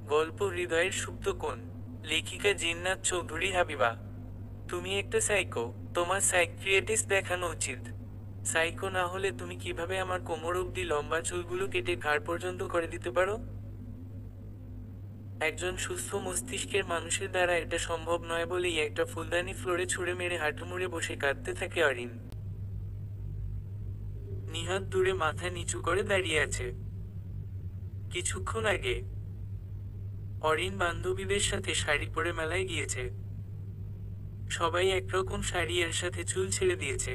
গল্প হৃদয়ের সুপ্ত কোণ। লেখিকা জিন্নাত চৌধুরী হাবিবা। তুমি একটা সাইকো, তোমার সাইকিয়াট্রিস্ট দেখানো উচিত। সাইকো না হলে তুমি কিভাবে আমার কোমর অবধি লম্বা চুলগুলো কেটে ঘাড় পর্যন্ত করে দিতে পারো? একজন সুস্থ মস্তিষ্কের মানুষের দ্বারা এটা সম্ভব নয় বলেই একটা ফুলদানি ফ্লোরে ছুঁড়ে মেরে হাঁটুমুড়ে বসে কাঁদতে থাকে অরিন। নিহাত দূরে মাথা নিচু করে দাঁড়িয়ে আছে। কিছুক্ষণ আগে অরিন বান্ধবীদের সাথে শাড়ি পরে মেলায় গিয়েছে। সবাই একরকম শাড়ি এর সাথে চুল ছেড়ে দিয়েছে।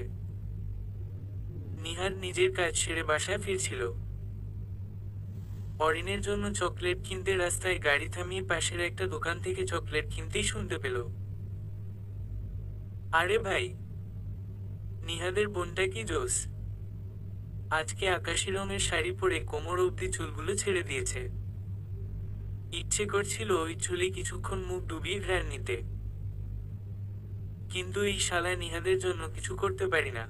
নিহার নিজের কাজ সেরে বাসায় ফিরছিল। অরিনের জন্য চকলেট কিনতে রাস্তায় গাড়ি থামিয়ে পাশের একটা দোকান থেকে চকলেট কিনতেই শুনতে পেল, আরে ভাই, নিহাদের বোনটা কি জোস! আজকে আকাশি রঙের শাড়ি পরে কোমর অবধি চুলগুলো ছেড়ে দিয়েছে। ইচ্ছে করছিল ওই চুলে কিছুক্ষণ মুখ ডুবিয়ে ঘ্রাণ নিতে, কিন্তু এই শালা নিহাদের জন্য কিছু করতে পারি না।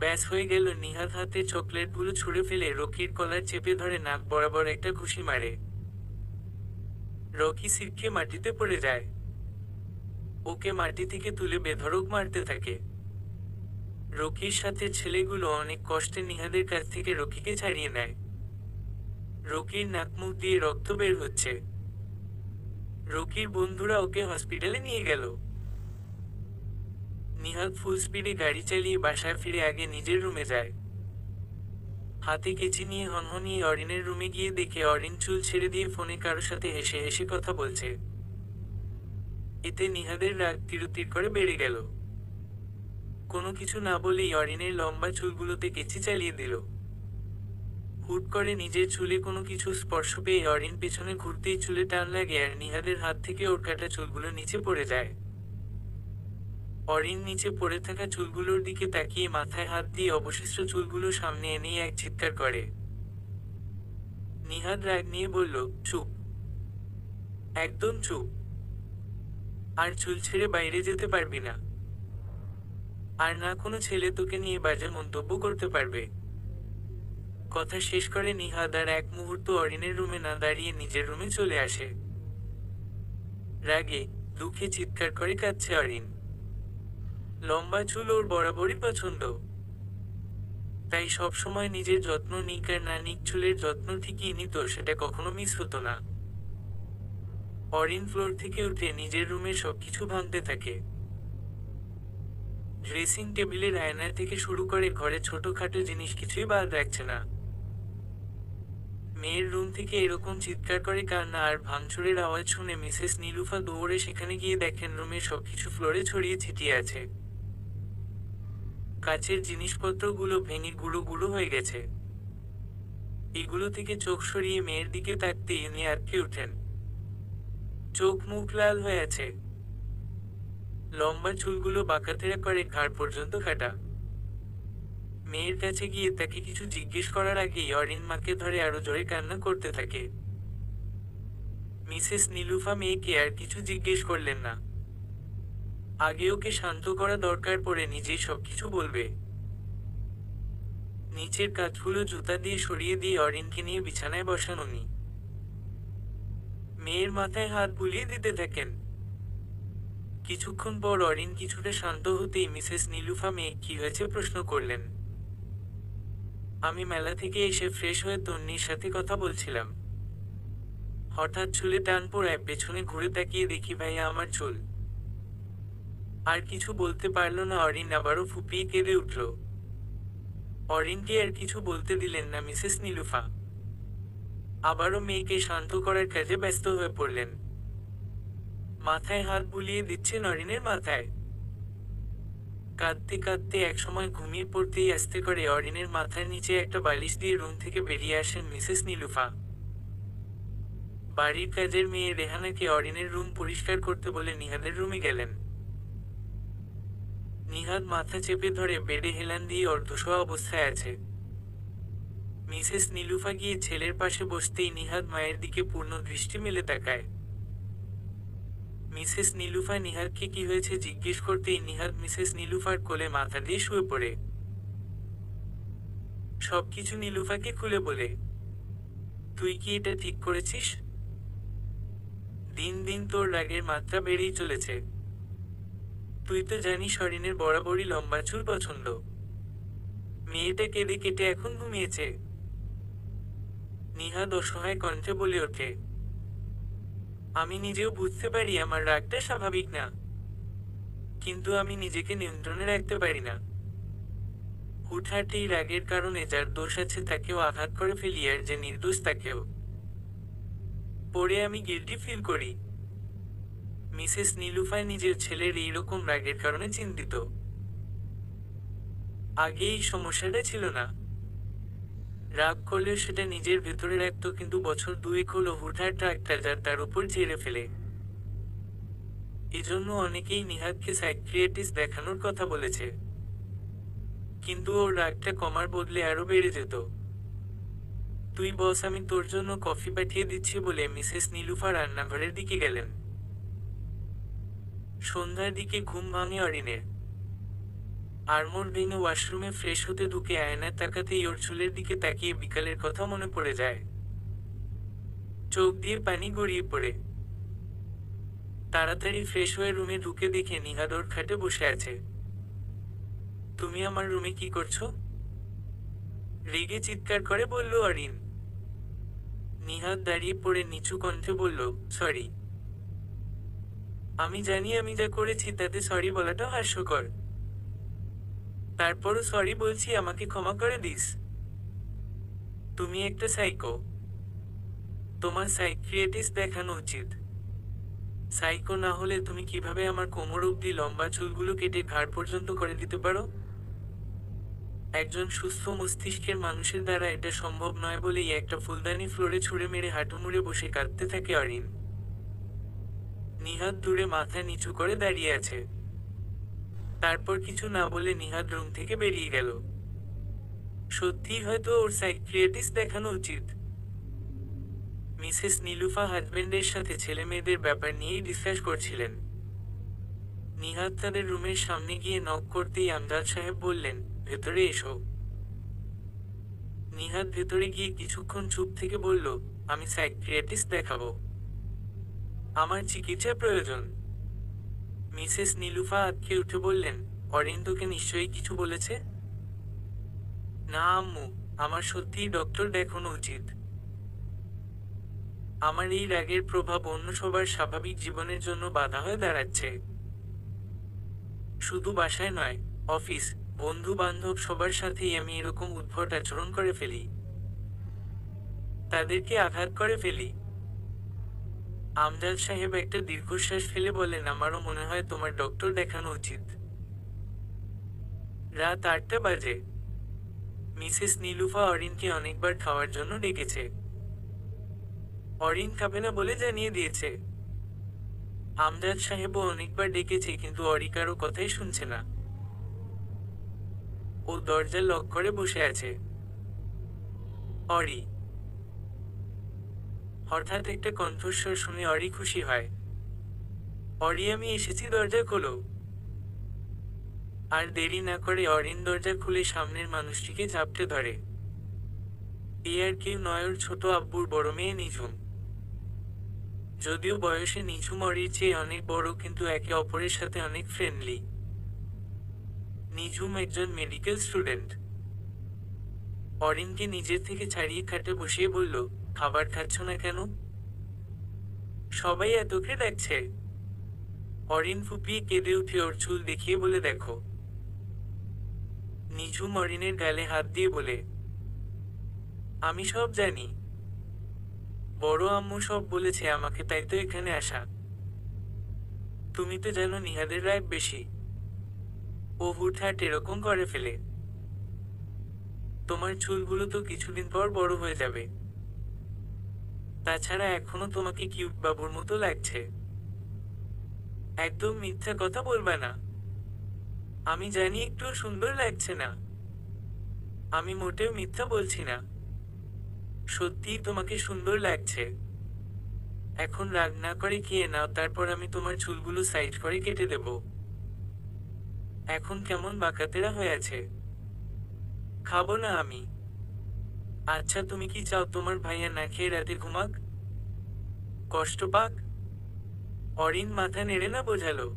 ব্যাস হয়ে গেল। নিহাদ হাতে চকলেটগুলো ছুঁড়ে ফেলে রকির কলার চেপে ধরে নাক বরাবর একটা ঘুষি মারে। রকি সিটকে মাটিতে পড়ে যায়। ওকে মাটি থেকে তুলে বেধড়ক মারতে থাকে। রকির সাথে ছেলেগুলো অনেক কষ্টে নিহাদের কাছ থেকে রকিকে ছাড়িয়ে নেয়। রকির নাক মুখ দিয়ে রক্ত বের হচ্ছে। রকির বন্ধুরা ওকে হসপিটালে নিয়ে গেল। নিহাদ ফুল স্পিডে গাড়ি চালিয়ে বাসায় ফিরে আগে নিজের রুমে যায়। হাতে কেচি নিয়ে হনহনিয়ে অরিনের রুমে গিয়ে দেখে অরিন চুল ছেড়ে দিয়ে ফোনে কারোর সাথে হেসে হেসে কথা বলছে। এতে নিহাদের রাগ তিরুতির করে বেড়ে গেল। কোনো কিছু না বলেই অরিনের লম্বা চুলগুলোতে কেচি চালিয়ে দিল। হুট করে নিজের চুলে কোনো কিছু স্পর্শ পেয়ে অরিন পেছনে ঘুরতেই চুলে টান লাগে আর নিহাদের হাত থেকে ওর কাটা চুলগুলো নিচে পড়ে যায়। অরিন নিচে পড়ে থাকা চুলগুলোর দিকে তাকিয়ে মাথায় হাত দিয়ে অবশিষ্ট চুলগুলো সামনে এনে এক চিৎকার করে। নিহাদ রাগ নিয়ে বলল, চুপ, একদম চুপ, আর চুল ছেড়ে বাইরে যেতে পারবি না, আর না কোনো ছেলে তোকে নিয়ে বাজে মন্তব্য করতে পারবে। কথা শেষ করে নিহাদ আর এক মুহূর্ত অরিনের রুমে না দাঁড়িয়ে নিজের রুমে চলে আসে। রাগে দুঃখে চিৎকার করে কাঁদছে অরিন। লম্বা চুল ওর বরাবরই পছন্দ, তাই সবসময় নিজের যত্ন নিক আর না নিক চুলের যত্ন ঠিকই নিত, সেটা কখনো মিস হতো না। অরিন ফ্লোর থেকে উঠে নিজের রুমে সবকিছু ভাঙতে থাকে। ড্রেসিং টেবিলের আয়না থেকে শুরু করে ঘরে ছোটখাটো জিনিস কিছুই বাদ রাখছে না। মেয়ের রুম থেকে এরকম চিৎকার করে কান্না আর ভাঙচুরের আওয়াজ শুনে মিসেস নীলুফা দৌড়ে সেখানে গিয়ে দেখেন রুমের সবকিছু ফ্লোরে ছড়িয়ে ছিটিয়ে আছে। কাচের জিনিসপত্রগুলো ভেঙে গুঁড়ো গুঁড়ো হয়ে গেছে। এগুলো থেকে চোখ সরিয়ে মেয়ের দিকে তাকতেই উনি আটকে উঠেন। চোখ মুখ লাল হয়ে আছে। লম্বা চুলগুলো বাঁকাতেরা করে ঘাড় পর্যন্ত কাটা। মেয়ের কাছে গিয়ে তাকে কিছু জিজ্ঞেস করার আগেই অরিন মাকে ধরে আরো জোরে কান্না করতে থাকে। মিসেস নীলুফা মেয়েকে আর কিছু জিজ্ঞেস করলেন না। আগে ওকে শান্ত করা দরকার পড়ে নিজেই সবকিছু বলবে। নিচের কাঠগুলো জুতা দিয়ে সরিয়ে দিয়ে অরিনকে নিয়ে বিছানায় বসান উনি। মেয়ের মাথায় হাত বুলিয়ে দিতে থাকেন। কিছুক্ষণ পর অরিন কিছুটা শান্ত হতেই মিসেস নীলুফা মেয়ে কি হয়েছে প্রশ্ন করলেন। আমি মেলা থেকে এসে ফ্রেশ হয়ে তন্নির সাথে কথা বলছিলাম। হঠাৎ চুলে টান পড়ায় পেছনে ঘুরে তাকিয়ে দেখি ভাইয়া আমার চুল। আর কিছু বলতে পারল না অরিন, আবারও ফুপিয়ে কেঁদে উঠল। অরিনকে আর কিছু বলতে দিলেন না মিসেস নীলুফা। আবারও মেয়েকে শান্ত করার কাজে ব্যস্ত হয়ে পড়লেন। মাথায় হাত বুলিয়ে দিচ্ছেন অরিনের মাথায়। কাঁদতে কাঁদতে একসময় ঘুমিয়ে পড়তেই আস্তে করে অরিনের মাথার নিচে একটা বালিশ দিয়ে রুম থেকে বেরিয়ে আসেন মিসেস নীলুফা। বাড়ির কাজের মেয়ে রেহানাকে অরিনের রুম পরিষ্কার করতে বলে নিহাদের রুমে গেলেন। নিহাদ মাথা চেপে ধরে বেডে হেলান দিয়ে অর্ধশোয়া অবস্থায় আছে। মিসেস নীলুফা গিয়ে ছেলের পাশে বসতেই নিহাদ মায়ের দিকে পূর্ণ দৃষ্টি মেলে তাকায়। মিসেস নীলুফা নিহাদকে কি হয়েছে জিজ্ঞেস করতেই নিহাদ মিসেস নীলুফার কোলে মাথা দিয়ে শুয়ে পড়ে। সবকিছু নীলুফাকে খুলে বলে, তুই কি এটা ঠিক করেছিস? দিন দিন তোর রাগের মাত্রা বেড়েই চলেছে। তুই তো জানিস অরিনের বরাবরই লম্বা চুল পছন্দ। মেয়েটা কেঁদে কেটে এখন ঘুমিয়েছে। নিহাদ অসহায় কণ্ঠে বলে ওঠে। আমি নিজেও বুঝতে পারি আমার রাগটা স্বাভাবিক না, কিন্তু আমি নিজেকে নিয়ন্ত্রণে রাখতে পারি না। হুটহাট এই রাগের কারণে যার দোষ আছে তাকেও আঘাত করে ফেলি, আর যে নির্দোষ তাকেও। পরে আমি গিল্টি ফিল করি। মিসেস নীলুফা নিজের ছেলের এইরকম রাগের কারণে চিন্তিত। আগে এই সমস্যাটা ছিল না। রাগ করলেও সেটা নিজের ভেতরে রাখত, কিন্তু বছর দুয়েক হলো হুটহাট রাগটা যার তার উপর ঝেড়ে ফেলে। এজন্য অনেকেই নিহাদকে সাইকিয়াট্রিস্ট দেখানোর কথা বলেছে, কিন্তু ওর রাগটা কমার বদলে আরো বেড়ে যেত। তুই বস, আমি তোর জন্য কফি পাঠিয়ে দিচ্ছি বলে মিসেস নীলুফা রান্নাঘরের দিকে গেলেন। সন্ধ্যার দিকে ঘুম ভাঙে অরিনের। আরমোর ভেঙে ওয়াশরুমে ফ্রেশ হতে ঢুকে আয়নায় তাকাতেই ওর চুলের দিকে তাকিয়ে বিকালের কথা মনে পড়ে যায়। চোখ দিয়ে পানি গড়িয়ে পড়ে। তাড়াতাড়ি ফ্রেশ হয়ে রুমে ঢুকে দেখে নিহাদ ওর খাটে বসে আছে। তুমি আমার রুমে কি করছো? রেগে চিৎকার করে বলল অরিন। নিহাদ দাঁড়িয়ে পড়ে নিচু কণ্ঠে বলল, সরি। আমি জানি আমি যা করেছি তাতে সরি বলাটা হাস্যকর, তারপরও সরি বলছি, আমাকে ক্ষমা করে দিস। তুমি একটা সাইকো। তোমার সাইকিয়াট্রিস্ট দেখানো উচিত। সাইকো না হলে তুমি কিভাবে আমার কোমর অবধি লম্বা চুলগুলো কেটে ঘাড় পর্যন্ত করে দিতে পারো? একজন সুস্থ মস্তিষ্কের মানুষের দ্বারা এটা সম্ভব নয় বলেই একটা ফুলদানি ফ্লোরে ছুঁড়ে মেরে হাঁটু মুড়ে বসে কাঁদতে থাকে অরিন। নিহাদ দূরে মাথা নিচু করে দাঁড়িয়ে আছে। তারপর কিছু না বলে নিহাদ রুম থেকে বেরিয়ে গেল। সত্যিই হয়তো ওর সাইকিয়াট্রিস্ট দেখানো উচিত। মিসেস নীলুফা হাজবেন্ডের সাথে ছেলে মেয়েদের ব্যাপার নিয়েই ডিসকাস করছিলেন। নিহাদ তাদের রুমের সামনে গিয়ে নক করতেই আমজাদ সাহেব বললেন, ভেতরে এসো। নিহাদ ভেতরে গিয়ে কিছুক্ষণ চুপ থেকে বলল, আমি সাইকিয়াট্রিস্ট দেখাবো। আমার চিকিৎসা প্রয়োজন। মিসেস নীলুফা আটকে উঠে বললেন, অরিন তোকে নিশ্চয়ই কিছু বলেছে? না আম্মু, আমার সত্যিই ডক্টর দেখানো উচিত। আমার এই রাগের প্রভাব অন্য সবার স্বাভাবিক জীবনের জন্য বাধা হয়ে দাঁড়াচ্ছে। শুধু বাসায় নয়, অফিস, বন্ধু বান্ধব সবার সাথেই আমি এরকম উদ্ভট আচরণ করে ফেলি। তাদেরকে আঘাত করে ফেলি। আমজাদ সাহেব একটা দীর্ঘশ্বাস ফেলে বলেন, আমারও মনে হয় তোমার ডক্টর দেখানো উচিত। রাত 8টা বাজে। মিসেস নীলুফা অরিনকে অনেকবার খাওয়ার জন্য ডেকেছে। অরিন খাবে না বলে জানিয়ে দিয়েছে। আমজাদ সাহেবও অনেকবার ডেকেছে, কিন্তু অরি কারো কথাই শুনছে না। ও দরজা লক করে বসে আছে। অরি। হঠাৎ একটা কণ্ঠস্বর শুনে অরি খুশি হয়। অরি, আমি এসেছি, দরজা খোলো। আর দেরি না করে অরিন দরজা খুলে সামনের মানুষটিকে ঝাপটে ধরে। এ আর কেউ নয়, ওর ছোট আব্বুর বড় মেয়ে নিঝুম। যদিও বয়সে নিঝুম অরির চেয়ে অনেক বড়, কিন্তু একে অপরের সাথে অনেক ফ্রেন্ডলি। নিঝুম একজন মেডিকেল স্টুডেন্ট। অরিনকে নিজের থেকে ছাড়িয়ে খাটে বসিয়ে বলল, খাবার খাচ্ছ না কেন? সবাই এতকে ডাকছে। অরিন ফুপিয়ে কেঁদে উঠে ওর চুল দেখিয়ে বলে, দেখো। নিঝুম অরিনের গালে হাত দিয়ে বলে, আমি সব জানি। বড় আম্মু সব বলেছে আমাকে, তাই তো এখানে আসা। তুমি তো জানো নিহাদের রাগ বেশি। ও হুটহাট এরকম করে ফেলে। তোমার চুলগুলো তো কিছুদিন পর বড় হয়ে যাবে। তাছাড়া এখনো তোমাকে কিউট বাবুর মতো লাগছে। একদম মিথ্যা কথা বলবে না। আমি জানি একটু সুন্দর লাগছে না। আমি মোটেও মিথ্যা বলছি না। সত্যিই তোমাকে সুন্দর লাগছে। এখন রাগ না করে খেয়ে নাও, তারপর আমি তোমার চুলগুলো সাইড করে কেটে দেব। এখন কেমন বাঁকাতেরা হয়ে আছে। খাবো না আমি। আচ্ছা, তুমি কি চাও তোমার ভাইয়া না খেয়ে রাতে ঘুমাক, কষ্ট পাক? অরিন মাথা নেড়ে না বোঝালো।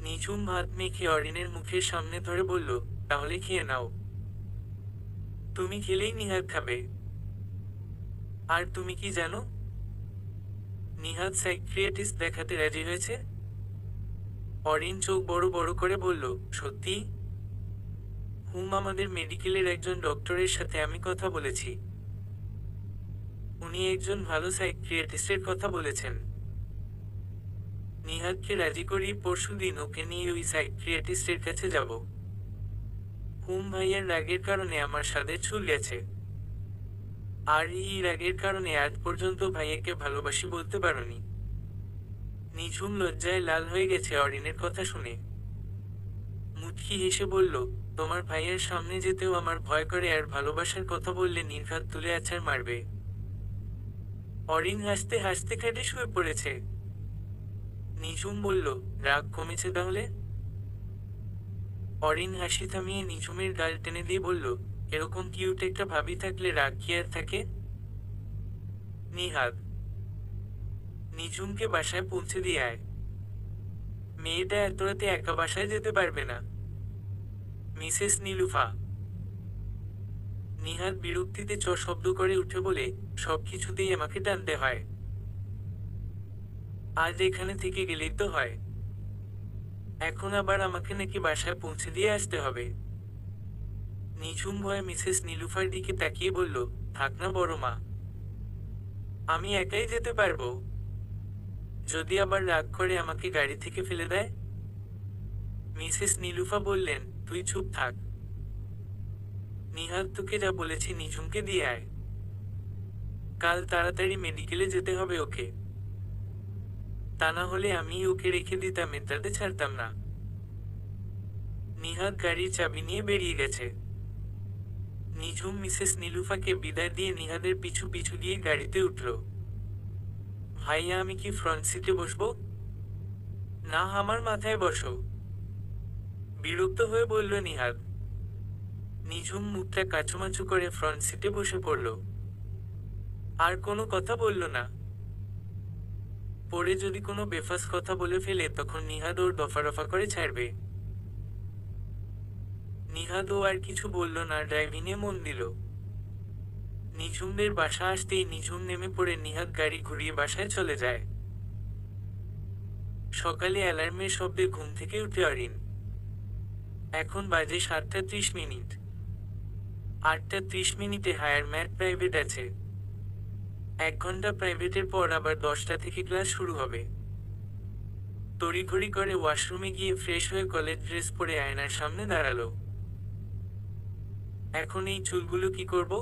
নিঝুম ভাত মেখে অরিনের মুখের সামনে ধরে বলল, তাহলে খেয়ে নাও। তুমি খেলেই নিহাদ খাবে। আর তুমি কি জানো, নিহাদ সাইকিয়াট্রিস্ট দেখাতে রাজি হয়েছে। অরিন চোখ বড় বড় করে বলল, সত্যি? আমাদের মেডিকেলের একজন ডক্টরের সাথে আমি কথা বলেছি। উনি একজন ভালো সাইকিয়াট্রিস্টের কথা বলেছেন। নিহাদকে রাজি করিয়ে পরশুদিন ওকে নিয়ে ওই সাইকিয়াট্রিস্টের কাছে যাব। ভাইয়ের রাগের কারণে আমার সাথে চুল গেছে। আর এই রাগের কারণে আজ পর্যন্ত ভাইয়াকে ভালোবাসি বলতে পারোনি। নিঝুম লজ্জায় লাল হয়ে গেছে অরিনের কথা শুনে। মুচকি হেসে বলল, তোমার ভাইয়ের সামনে যেতেও আমার ভয় করে, আর ভালোবাসার কথা বললে নির্ঘাত তুলে আছাড় মারবে। অরিন হাসতে হাসতে কেটে শুয়ে পড়েছে। নিঝুম বলল, রাগ কমেছে তাহলে? অরিন হাসি থামিয়ে নিঝুমের গাল টেনে দিয়ে বলল, এরকম কিউট একটা ভাবি থাকলে রাগ কি আর থাকে। নিহাদ, নিঝুমকে বাসায় পৌঁছে দিয়ে আয়। মেয়েটা এত রাতে একা বাসায় যেতে পারবে না। মিসেস নীলুফা। নিহাদ বিরক্তিতে শব্দ করে উঠে বলে, সবকিছুতেই আমাকে টানতে হয়। আজ এখানে থেকে গেলেই তো হয়। এখন আবার আমাকে নাকি বাসায় পৌঁছে দিয়ে আসতে হবে। নিঝুম ভয়ে মিসেস নীলুফার দিকে তাকিয়ে বলল, থাক না বড় মা, আমি একাই যেতে পারবো। যদি আবার রাগ করে আমাকে গাড়ি থেকে ফেলে দেয়? মিসেস নীলুফা বললেন, তুই চুপ থাক। নিহাদ তোকে যা বলেছি নিঝুমকে দিয়ে আয়। কাল তাড়াতাড়ি মেডিকেলে যেতে হবে ওকে। তা না হলে আমি ওকে রেখে দিতাম, এটাতে ছাড়তাম না। নিহাদ গাড়ির চাবি নিয়ে বেরিয়ে গেছে। নিঝুম মিসেস নীলুফাকে বিদায় দিয়ে নিহাদের পিছু পিছু গিয়ে গাড়িতে উঠল। ভাইয়া, আমি কি ফ্রন্ট সিটে বসবো? না, আমার মাথায় বসো, বিরক্ত হয়ে বলল নিহাদ। নিঝুম মুখটা কাচুমাচু করে ফ্রন্ট সিটে বসে পড়ল। আর কোনো কথা বলল না। পরে যদি কোনো বেফাস কথা বলে ফেলে তখন নিহাদ ওর দফারফা করে ছাড়বে। নিহাদ ও আর কিছু বলল না, ড্রাইভিংয়ে মন দিল। নিঝুমদের বাসা আসতেই নিঝুম নেমে পড়ে নিহাদ গাড়ি ঘুরিয়ে বাসায় চলে যায়। সকালে অ্যালার্মের শব্দে ঘুম থেকে উঠে অরিন। এখন বাজে 7:30। 8:30 হায়ার ম্যাট প্রাইভেট আছে। 1 ঘন্টা প্রাইভেটের পর আবার 10টা থেকে ক্লাস শুরু হবে। তড়িঘড়ি করে ওয়াশরুমে গিয়ে ফ্রেশ হয়ে কলেজ ড্রেস পরে আয়নার সামনে দাঁড়ালো। এখন এই চুলগুলো কি করব?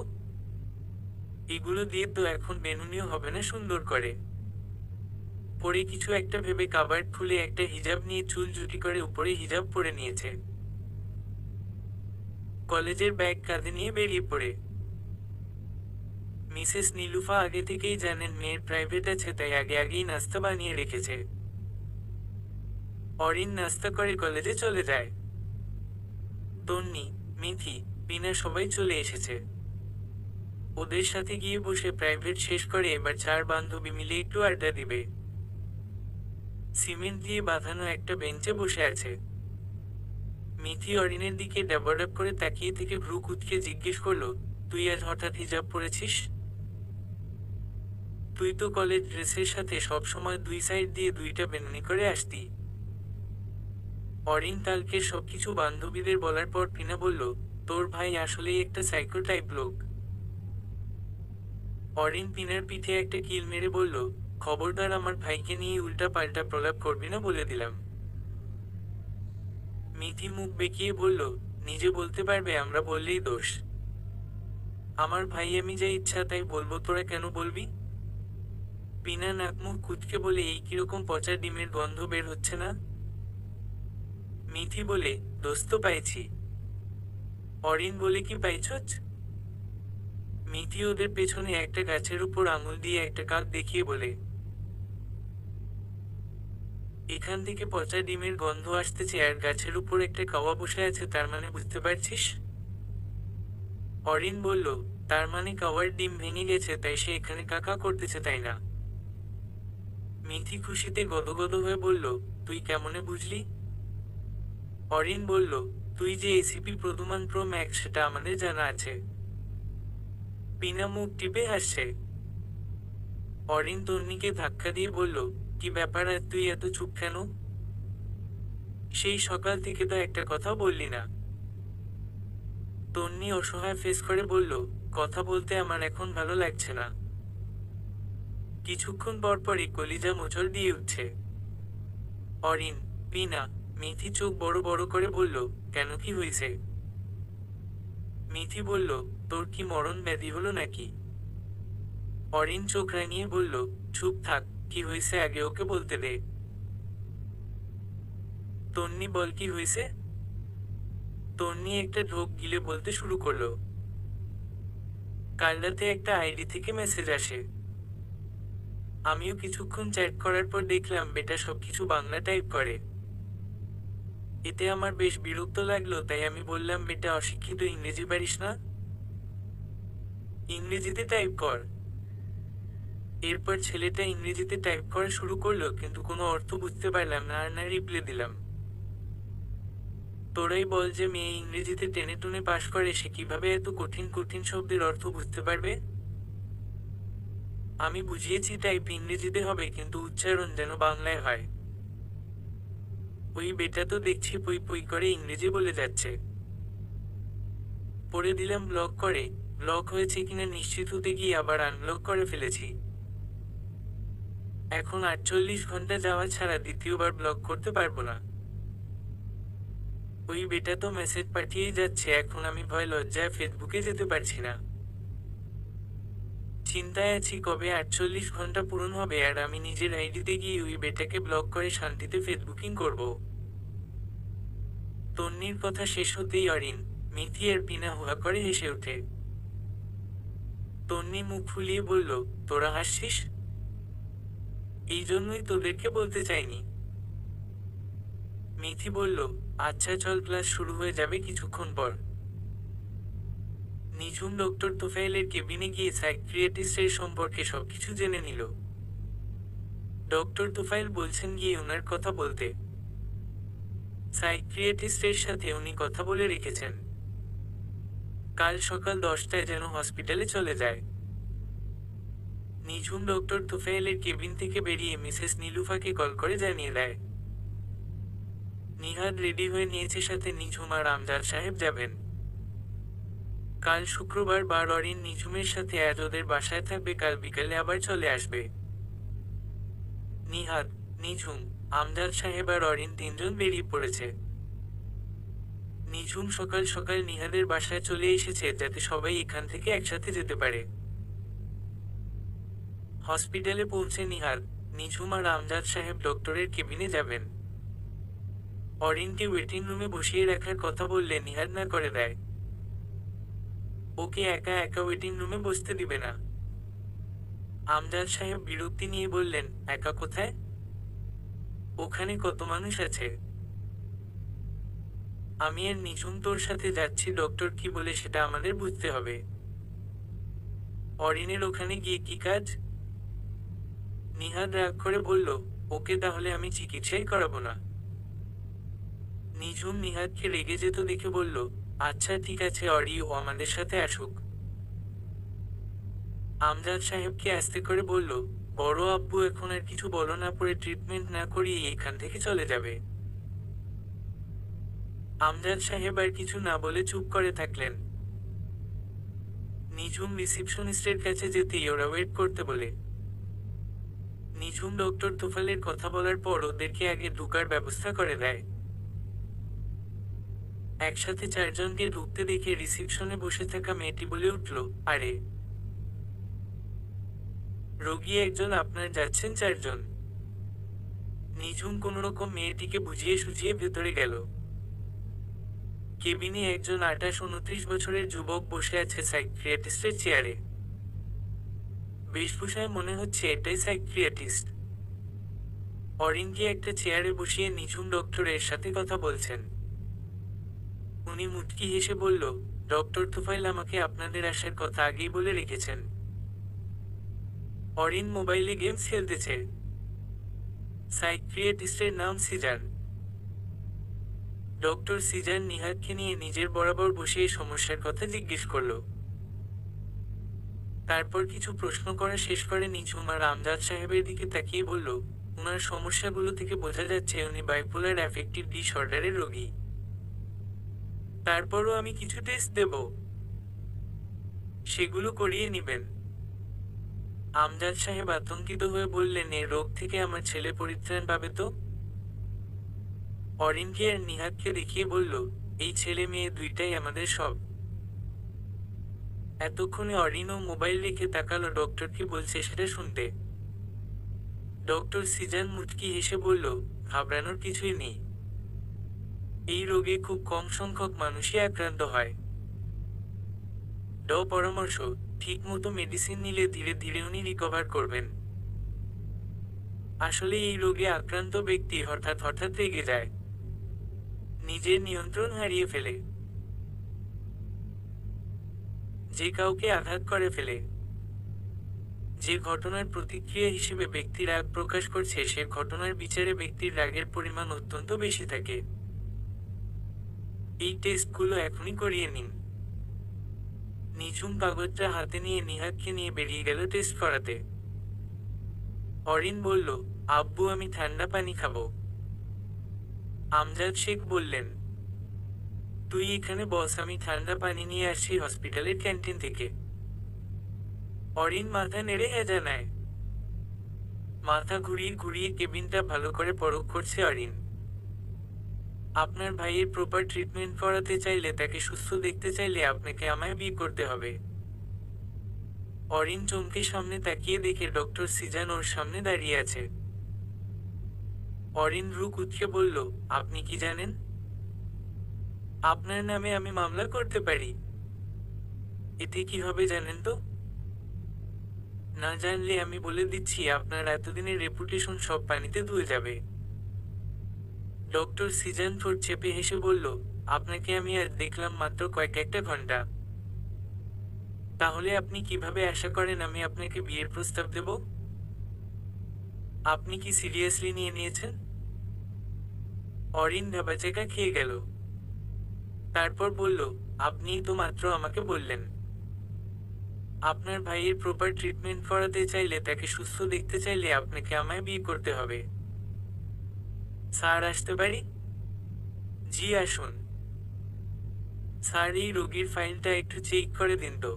এগুলো দিয়ে তো এখন বেনুনিও হবে না সুন্দর করে। পরে কিছু একটা ভেবে কাবার্ড খুলে একটা হিজাব নিয়ে চুল জুটি করে উপরে হিজাব পরে নিয়েছে। কলেজের ব্যাগ কাঁধে নিয়ে বেরিয়ে পড়ে। মিসেস নীলুফা আগে থেকেই জানেন মেয়ের প্রাইভেট আছে, তাই আগে আগেই নাস্তা বানিয়ে রেখেছে। অরিন নাস্তা করে কলেজে চলে যায়। তন্নি, মিথি, বিনা সবাই চলে এসেছে। ওদের সাথে গিয়ে বসে প্রাইভেট শেষ করে এবার 4 বান্ধবী মিলে একটু আড্ডা দিবে। সিমেন্ট দিয়ে বাঁধানো একটা বেঞ্চে বসে আছে। মিথি অরিনের দিকে ডাবাডাব করে তাকিয়ে থেকে ভ্রু কুঁচকে জিজ্ঞেস করলো, তুই আজ হঠাৎ হিজাব পরেছিস? তুই তো কলেজ ড্রেসের সাথে সব সময় 2 সাইড দিয়ে 2টা বেনুনি করে আসতি। অরিন তালকে সবকিছু বান্ধবীদের বলার পর পিনা বলল, তোর ভাই আসলেই একটা সাইকো টাইপ লোক। অরিন পিনার পিঠে একটা কিল মেরে বলল, খবরদার আমার ভাইকে নিয়ে উল্টা পাল্টা প্রলাপ করবি না বলে দিলাম। মিথি মুখ বেঁকিয়ে বলল, নিজে বলতে পারবে, আমরা বললেই দোষ। আমার ভাই আমি যা ইচ্ছা তাই বলবো, তোরা কেন বলবি? পিনা নাক মুখ কুঁচকে বলে, এই কিরকম পচা ডিমের গন্ধ বের হচ্ছে না? মিথি বলে, দোস্ত পাইছি। অরিন বলে, কি পাইছচ? মিথি ওদের পেছনে একটা গাছের উপর আঙুল দিয়ে একটা কাক দেখিয়ে বলে, এখান থেকে পচা ডিমের গন্ধ আসতেছে আর গাছের উপর একটা কাওয়া বসে আছে, তার মানে বুঝতে পারছিস? অরিন বলল, তার মানে কাওয়ার ডিম ভেঙে গেছে তাই সে এখানে কাকা করতেছে, তাই না? মিথি খুশিতে গদগদ হয়ে বলল, তুই কেমনে বুঝলি? অরিন বলল, তুই যে এসিপি প্রদুমান প্রো ম্যাক্স সেটা আমাদের জানা আছে। পিনা মুখ টিপে হাসছে। অরিন তন্নিকে ধাক্কা দিয়ে বলল, কি ব্যাপার, আর তুই এত চুপ কেন? সেই সকাল থেকে তো একটা কথা বললি না। তন্নি অসহায় ফেস করে বলল, কথা বলতে আমার এখন ভালো লাগছে না। কিছুক্ষণ পরপরই কলিজা মোচড় দিয়ে উঠছে। অরিন, পিনা, মিথি চোখ বড় বড় করে বলল, কেন, কি হয়েছে? মিথি বলল, তোর কি মরণ ব্যাধি হলো নাকি? অরিন চোখ রাঙিয়ে বলল, চুপ থাক, কি হয়েছে আগে ওকে বলতে দে। তন্নি বল, কি হয়েছে? তন্নি একটা ঢোক গিলে বলতে শুরু করলো, কাল রাতে একটা আইডি থেকে মেসেজ আসে। আমিও কিছুক্ষণ চ্যাট করার পর দেখলাম বেটা সবকিছু বাংলা টাইপ করে। এতে আমার বেশ বিরক্ত লাগলো, তাই আমি বললাম, বেটা অশিক্ষিত, ইংরেজি পারিস না? ইংরেজিতে টাইপ কর। এরপর ছেলেটা ইংরেজিতে টাইপ করা শুরু করলো, কিন্তু কোনো অর্থ বুঝতে পারলাম না, আর না রিপ্লাই দিলাম। তোরাই বল যে মেয়ে ইংরেজিতে টেনে টুনে পাশ করে, সে কিভাবে এত কঠিন কঠিন শব্দের অর্থ বুঝতে পারবে? আমি বুঝিয়েছি টাইপ ইংরেজিতে হবে, কিন্তু উচ্চারণ যেন বাংলায় হয়। ওই বেটা তো দেখছি পই পই করে ইংরেজি বলে যাচ্ছে। পড়ে দিলাম ব্লক করে। ব্লক হয়েছে কিনা নিশ্চিত হতে গিয়ে আবার আনব্লক করে ফেলেছি। এখন 48 ঘন্টা যাওয়া ছাড়া দ্বিতীয়বার ব্লক করতে পারবো না। ওই বেটা তো মেসেজ পাঠিয়েই যাচ্ছে, এখন আমি ভয় লজ্জায় ফেসবুকে যেতে পারছি না। চিন্তায় আছি কবে 48 ঘন্টা পূরণ হবে আর আমি নিজের আইডিতে গিয়ে ওই বেটাকে ব্লক করে শান্তিতে ফেসবুকিং করব। তন্নির কথা শেষ হতেই অরিন, মিথি আর পিনা হুহা করে হেসে ওঠে। তন্নি মুখ ফুলিয়ে বলল, তোরা হাসছিস? এই জন্যই তোদেরকে বলতে চাইনি। মিথি বলল, আচ্ছা চল, ক্লাস শুরু হয়ে যাবে কিছুক্ষণ পর। নিঝুম ডক্টর তোফায়েলের কেবিনে গিয়ে সাইকিয়াট্রিস্টের সম্পর্কে সবকিছু জেনে নিল। ডক্টর তোফায়েল বলছেন গিয়ে ওনার কথা বলতে। সাইকিয়াট্রিস্টের সাথে উনি কথা বলে রেখেছেন কাল সকাল 10টায় যেন হসপিটালে চলে যায়। নিঝুম ডক্টর তোফায়েলের কেবিন থেকে বেরিয়ে মিসেস নীলুফাকে কল করে জানিয়ে দেয়, নিহাদ রেডি হয়ে নিয়েছে, সাথে নিঝুম আর আমজাদ সাহেব যাবেন। কাল শুক্রবার বার অরিন নিঝুমের সাথে আজ ওদের বাসায় থাকবে, কাল বিকালে আবার চলে আসবে। নিহাদ, নিঝুম, আমজাদ সাহেব আর অরিন তিনজন বেরিয়ে পড়েছে। নিঝুম সকাল সকাল নিহাদের বাসায় চলে এসেছে যাতে সবাই এখান থেকে একসাথে যেতে পারে। হসপিটালে পৌঁছে নিহাদ, নিঝুম আর আমজাদ সাহেব ডক্টরের কেবিনে যাবেন। অরিনকে ওয়েটিং রুমে বসিয়ে রাখার কথা বললে নিহাদ না করে দেয়। ওকে একা একা ওয়েটিং রুমে বসতে দিবে না। আমজাদ সাহেব বিরক্তি নিয়ে বললেন, একা কোথায়? ওখানে কত মানুষ আছে। আমি আর নিঝুম তোর সাথে যাচ্ছি, ডক্টর কি বলে সেটা আমাদের বুঝতে হবে। অরিনের ওখানে গিয়ে কি কাজ? নিহাদ রাগ করে বলল, ওকে তাহলে আমি চিকিৎসাই করাবো না। নিঝুম নিহাদকে রেগে যেত দেখে বলল, আচ্ছা ঠিক আছে অরি, ও আমাদের সাথে আসুক। আমজাদ সাহেবকে আস্তে করে বলল, বড় আব্বু এখন আর কিছু বলো না, পরে ট্রিটমেন্ট না করিয়ে এখান থেকে চলে যাবে। আমজাদ সাহেব আর কিছু না বলে চুপ করে থাকলেন। নিঝুম রিসিপশনিস্টের কাছে যেতেই ওরা ওয়েট করতে বলে। নিঝুম ডক্টর তোফালের কথা বলার পর ওদেরকে আগে ঢুকার ব্যবস্থা করে দেয়। একসাথে চারজনকে ঢুকতে দেখে রিসিপশনে বসে থাকা মেয়েটি বলে উঠল, আরে, রোগী একজন, আপনার যাচ্ছেন চারজন। নিঝুম কোনোরকম মেয়েটিকে বুঝিয়ে সুঝিয়ে ভেতরে গেল। কেবিনে একজন 28-29 বছরের যুবক বসে আছে সাইকিয়াট্রিস্টের চেয়ারে। বেশভূষায় মনে হচ্ছে এটাই সাইকিয়াট্রিস্ট। অরিনকে একটা চেয়ারে বসিয়ে নিঝুম ডক্টরের সাথে কথা বলছেন। উনি মুচকি হেসে বলল, ডক্টর তোফায়েল আমাকে আপনাদের আসার কথা আগেই বলে রেখেছেন। অরিন মোবাইলে গেমস খেলতেছে। সাইকিয়াট্রিস্টের নাম সিজান। ডক্টর সিজান নিহাতকে নিয়ে নিজের বরাবর বসে এই সমস্যার কথা জিজ্ঞেস করল। তারপর কিছু প্রশ্ন করা শেষ করে নিঝুম আর আমজাদ সাহেবের দিকে তাকিয়ে বলল, ওনার সমস্যাগুলো থেকে বোঝা যাচ্ছে উনি বাইপোলার অ্যাফেক্টিভ ডিসঅর্ডারের রোগী। তারপরও আমি কিছু টেস্ট দেব, সেগুলো করিয়ে নিবেন। আমজাদ সাহেব আতঙ্কিত হয়ে বললেন, এ রোগ থেকে আমার ছেলে পরিত্রাণ পাবে তো? অরিনকে আর নিহাতকে দেখিয়ে বলল, এই ছেলে মেয়ে দুইটাই আমাদের সব। এতক্ষণে অরিনও মোবাইল রেখে তাকালো ডক্টর কি বলছে সেটা শুনতে। ডক্টর সিজান মুচকি হেসে বলল, ঘাবড়ানোর কিছুই নেই। এই রোগে খুব কম সংখ্যক মানুষই আক্রান্ত হয়। পরামর্শ, ঠিক মতো মেডিসিন নিলে ধীরে ধীরে উনি রিকভার করবেন। আসলে এই রোগে আক্রান্ত ব্যক্তি হঠাৎ হঠাৎ রেগে যায়, নিজের নিয়ন্ত্রণ হারিয়ে ফেলে, যে কাউকে আঘাত করে ফেলে। যে ঘটনার প্রতিক্রিয়া হিসেবে ব্যক্তি রাগ প্রকাশ করছে সে ঘটনার বিচারে ব্যক্তির রাগের পরিমাণ অত্যন্ত বেশি থাকে। এই টেস্টগুলো এখনই করিয়ে নিন। নিঝুম কাগজটা হাতে নিয়ে নিহাতকে নিয়ে বেরিয়ে গেল টেস্ট করাতে। অরিন বলল, আব্বু আমি ঠান্ডা পানি খাবো। আমজাদ শেখ বললেন, তুই এখানে বস, আমি ঠান্ডা পানি নিয়ে আসছি হসপিটালের ক্যান্টিন থেকে। অরিন মাথা নেড়ে হ্যাঁ জানায়। মাথা ঘুরিয়ে ঘুরিয়ে কেবিনটা ভালো করে পরখ করছে অরিন। আপনার ভাইয়ের প্রপার ট্রিটমেন্ট করাতে চাইলে, তাকে সুস্থ দেখতে চাইলে আপনাকে আমায় বিয়ে করতে হবে। অরিন চমকে সামনে তাকিয়ে দেখে ডক্টর সিজান ওর সামনে দাঁড়িয়ে আছে। অরিন রু কুঁচকে বলল, আপনি কি জানেন? আপনার নামে আমি মামলা করতে পারি। এতে কি হবে জানেন তো? না জানলে আমি বলে দিচ্ছি, আপনার এতদিনের রেপুটেশন সব পানিতে ধুয়ে যাবে। ডক্টর সিজান ঠোঁট চেপে হেসে বলল, আপনাকে আমি আর দেখলাম মাত্র কয়েকটা ঘন্টা। তাহলে আপনি কিভাবে আশা করেন আমি আপনাকে বিয়ের প্রস্তাব দেব? আপনি কি সিরিয়াসলি নিয়ে নিয়েছেন? অরিন ভ্যাবাচেকা খেয়ে গেল। তারপর বলল, আপনিই তো মাত্র আমাকে বললেন আপনার ভাইয়ের প্রপার ট্রিটমেন্ট করাতে চাইলে, তাকে সুস্থ দেখতে চাইলে আপনাকে আমায় বিয়ে করতে হবে। স্যার আসতে পারি? জি আসুন। স্যার এই রোগীর ফাইলটা একটু চেক করে দিন তো।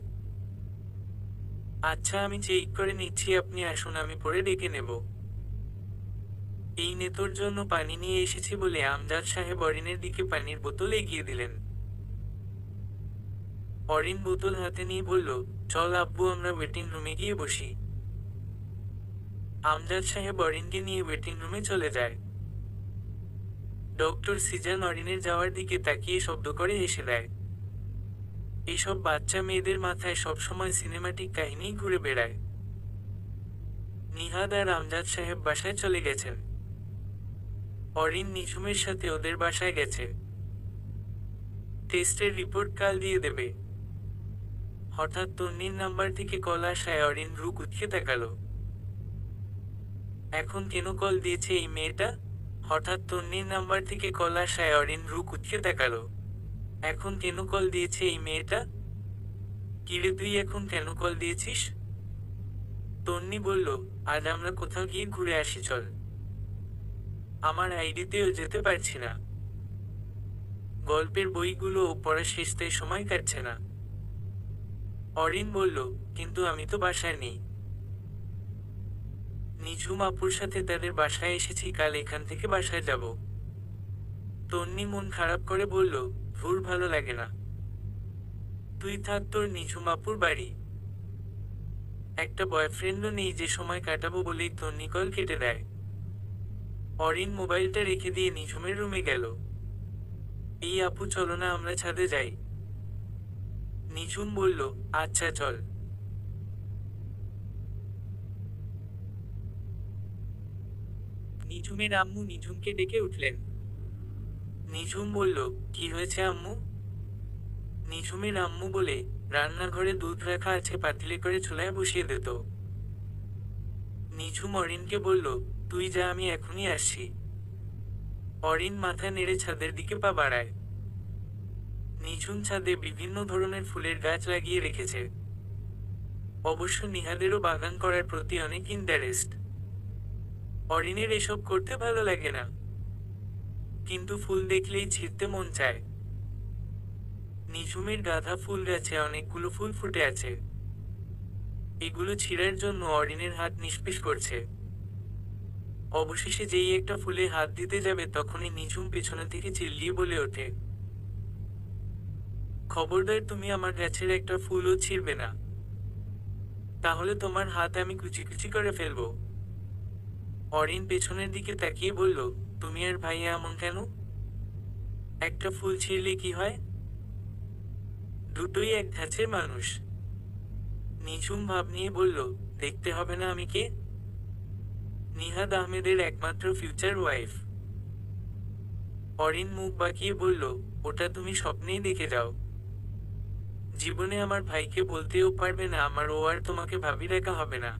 আচ্ছা আমি চেক করে নিচ্ছি, আপনি আসুন, আমি পরে ডেকে নেব। এই নেতোর জন্য পানি নিয়ে এসেছি বলে আমজাদ সাহেব অরিনের দিকে পানির বোতল এগিয়ে দিলেন। অরিন বোতল হাতে নিয়ে বলল, চল আব্বু আমরা ওয়েটিং রুমে গিয়ে বসি। আমজাদ সাহেব অরিনকে নিয়ে ওয়েটিং রুমে চলে যায়। ডক্টর সিজান অরিনের যাওয়ার দিকে তাকিয়ে শব্দ করে হেসে দেয়। এইসব বাচ্চা মেয়েদের মাথায় সবসময় সিনেমাটিক কাহিনী ঘুরে বেড়ায়। নিহাদ আর আমজাদ সাহেব বাসায় চলে গেছেন। অরিন নিঝুমের সাথে ওদের বাসায় গেছে। টেস্টের রিপোর্ট কাল দিয়ে দেবে। হঠাৎ তন্নির নাম্বার থেকে কল আসায় অরিন রু কুঁচকে তাকালো। এখন কেন কল দিয়েছে এই মেয়েটা? হঠাৎ তন্নির নাম্বার থেকে কল আসায় অরিন রু কুঁচকে তাকালো। এখন কেন কল দিয়েছে এই মেয়েটা? কিরে তুই এখন কেন কল দিয়েছিস? তন্নি বলল, আজ আমরা কোথাও গিয়ে ঘুরে আসি চল। আমার আইডিতেও যেতে পারছি না। গল্পের বইগুলো পড়া শেষ, তাই সময় কাটছে না। অরিন বলল, কিন্তু আমি তো বাসায় নেই। নিঝুম আপুর সাথে তাদের বাসায় এসেছি, কাল এখান থেকে বাসায় যাব। তন্নি মন খারাপ করে বলল, ধুর ভালো লাগে না। তুই থাক তোর নিঝুম আপুর বাড়ি। একটা বয়ফ্রেন্ডও নেই যে সময় কাটাবো বলেই তন্নি কল কেটে দেয়। অরিন মোবাইলটা রেখে দিয়ে নিঝুমের রুমে গেল। এই আপু চলো না আমরা ছাদে যাই। নিঝুম বলল, আচ্ছা চল। নিঝুমের আম্মু নিঝুমকে ডেকে উঠলেন। নিঝুম বলল, কি হয়েছে আম্মু? নিঝুমের আম্মু বলে, রান্নাঘরে দুধ রাখা আছে, পাতিলে করে চুলায় বসিয়ে দিত। নিঝুম অরিনকে বলল, তুই যা, আমি এখনই আসছি। অরিন মাথা নেড়ে ছাদের দিকে পা বাড়ায়। নিঝুম ছাদে বিভিন্ন ধরনের ফুলের গাছ লাগিয়ে রেখেছে। অবশ্য নিহাদেরও বাগান করার প্রতি অনেক ইন্টারেস্ট। অরিনের এসব করতে ভালো লাগে না, কিন্তু ফুল দেখলেই ছিঁড়তে মন চায়। নিঝুমের গাঁদা ফুল গাছে অনেকগুলো ফুল ফুটে আছে। এগুলো ছিঁড়ার জন্য অরিনের হাত নিষ্পিস করছে। অবশেষে যেই একটা ফুলে হাত দিতে যাবে তখনই নিঝুম পেছনে থেকে চিল্লিয়ে বলে ওঠে, খবরদার, তুমি আমার গাছের একটা ফুলও ছিঁড়বে না, তাহলে তোমার হাত আমি কুচি কুচি করে ফেলবো। অরিন পেছনের দিকে তাকিয়ে বলল, তুমি আর ভাইয়া এমন কেন? একটা ফুল ছিঁড়লে কি হয়? দুটোই এক ধাঁচের মানুষ। নিঝুম ভাব নিয়ে বলল, দেখতে হবে না আমি কে? নিহাদ আহমেদের একমাত্র ফিউচার ওয়াইফ। অরিন মুখ বাঁকিয়ে বলল, ওটা তুমি স্বপ্নেই দেখে যাও। জীবনে আমার ভাইকে বলতেও পারবে না আমার ও আর তোমাকে ভাবি রাখা হবে না।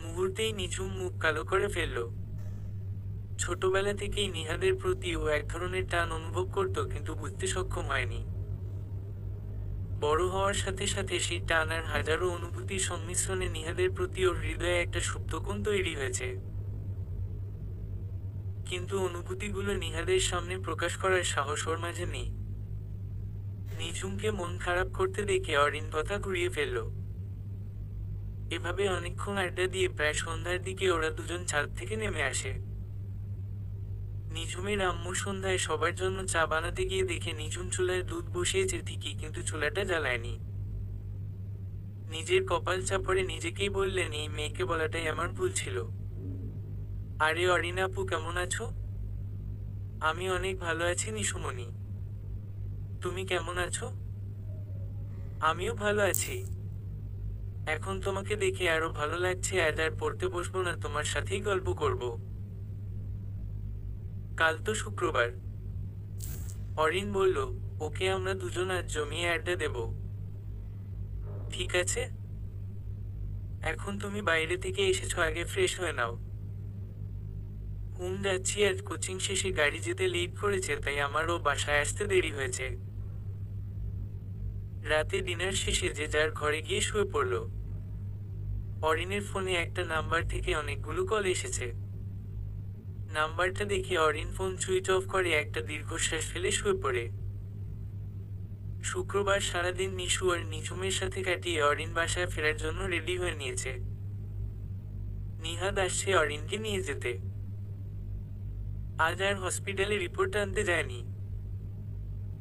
মুহূর্তেই নিঝুম মুখ কালো করে ফেলল। ছোটবেলা থেকেই নিহাদের প্রতি ও এক ধরনের টান অনুভব করত, কিন্তু বুঝতে সক্ষম হয়নি। বড় হওয়ার সাথে সাথে সেই টান আর হাজারো অনুভূতির সংমিশ্রণে নিহাদের প্রতি ওর হৃদয়ে একটা সুপ্তকোণ তৈরি হয়েছে। কিন্তু অনুভূতিগুলো নিহাদের সামনে প্রকাশ করার সাহস ওর মাঝে নেই। নিঝুমকে মন খারাপ করতে দেখে অরিন কথা ঘুরিয়ে ফেলল। এভাবে অনেকক্ষণ আড্ডা দিয়ে প্রায় সন্ধ্যার দিকে ওরা দুজন ছাদ থেকে নেমে আসে। নিঝুমের আম্মু সন্ধ্যায় সবার জন্য চা বানাতে গিয়ে দেখে নিঝুম চুলায় দুধ বসিয়েছে ঠিকই, কিন্তু চুলাটা জ্বালায়নি। নিজের কপাল চাপড়ে নিজেকেই বললেন, এই মেয়েকে বলাটাই আমার ভুল ছিল। আরে অরিন আপু, কেমন আছো? আমি অনেক ভালো আছি নিশুমনি। তুমি কেমন আছো? আমিও ভালো আছি। এখন তোমাকে দেখে আরো ভালো লাগছে। আজ আর পড়তে বসবো না, তোমার সাথেই গল্প করব। কাল তো শুক্রবার। অরিন বলল, ওকে, আমরা দুজন আজ জমিয়ে আড্ডা দেব। ঠিক আছে। এখন তুমি বাইরে থেকে এসেছো, আগে ফ্রেশ হয়ে নাও। যাচ্ছি, আজ কোচিং শেষে গাড়ি যেতে লেট করেছে, তাই আমারও বাসায় আসতে দেরি হয়েছে। রাতে ডিনার শেষে যে যার ঘরে গিয়ে শুয়ে পড়ল। অরিনের ফোনে একটা নাম্বার থেকে অনেকগুলো কল এসেছে। নাম্বারটা দেখে অরিন ফোন সুইচ অফ করে একটা দীর্ঘশ্বাস ফেলে শুয়ে পড়ে। শুক্রবার সারাদিন নিশু আর নিঝুমের সাথে কাটিয়ে অরিন বাসায় ফেরার জন্য রেডি হয়ে নিয়েছে। নিহাদ আসছে অরিনকে নিয়ে যেতে। আজ আর হসপিটালে রিপোর্ট আনতে যায়নি।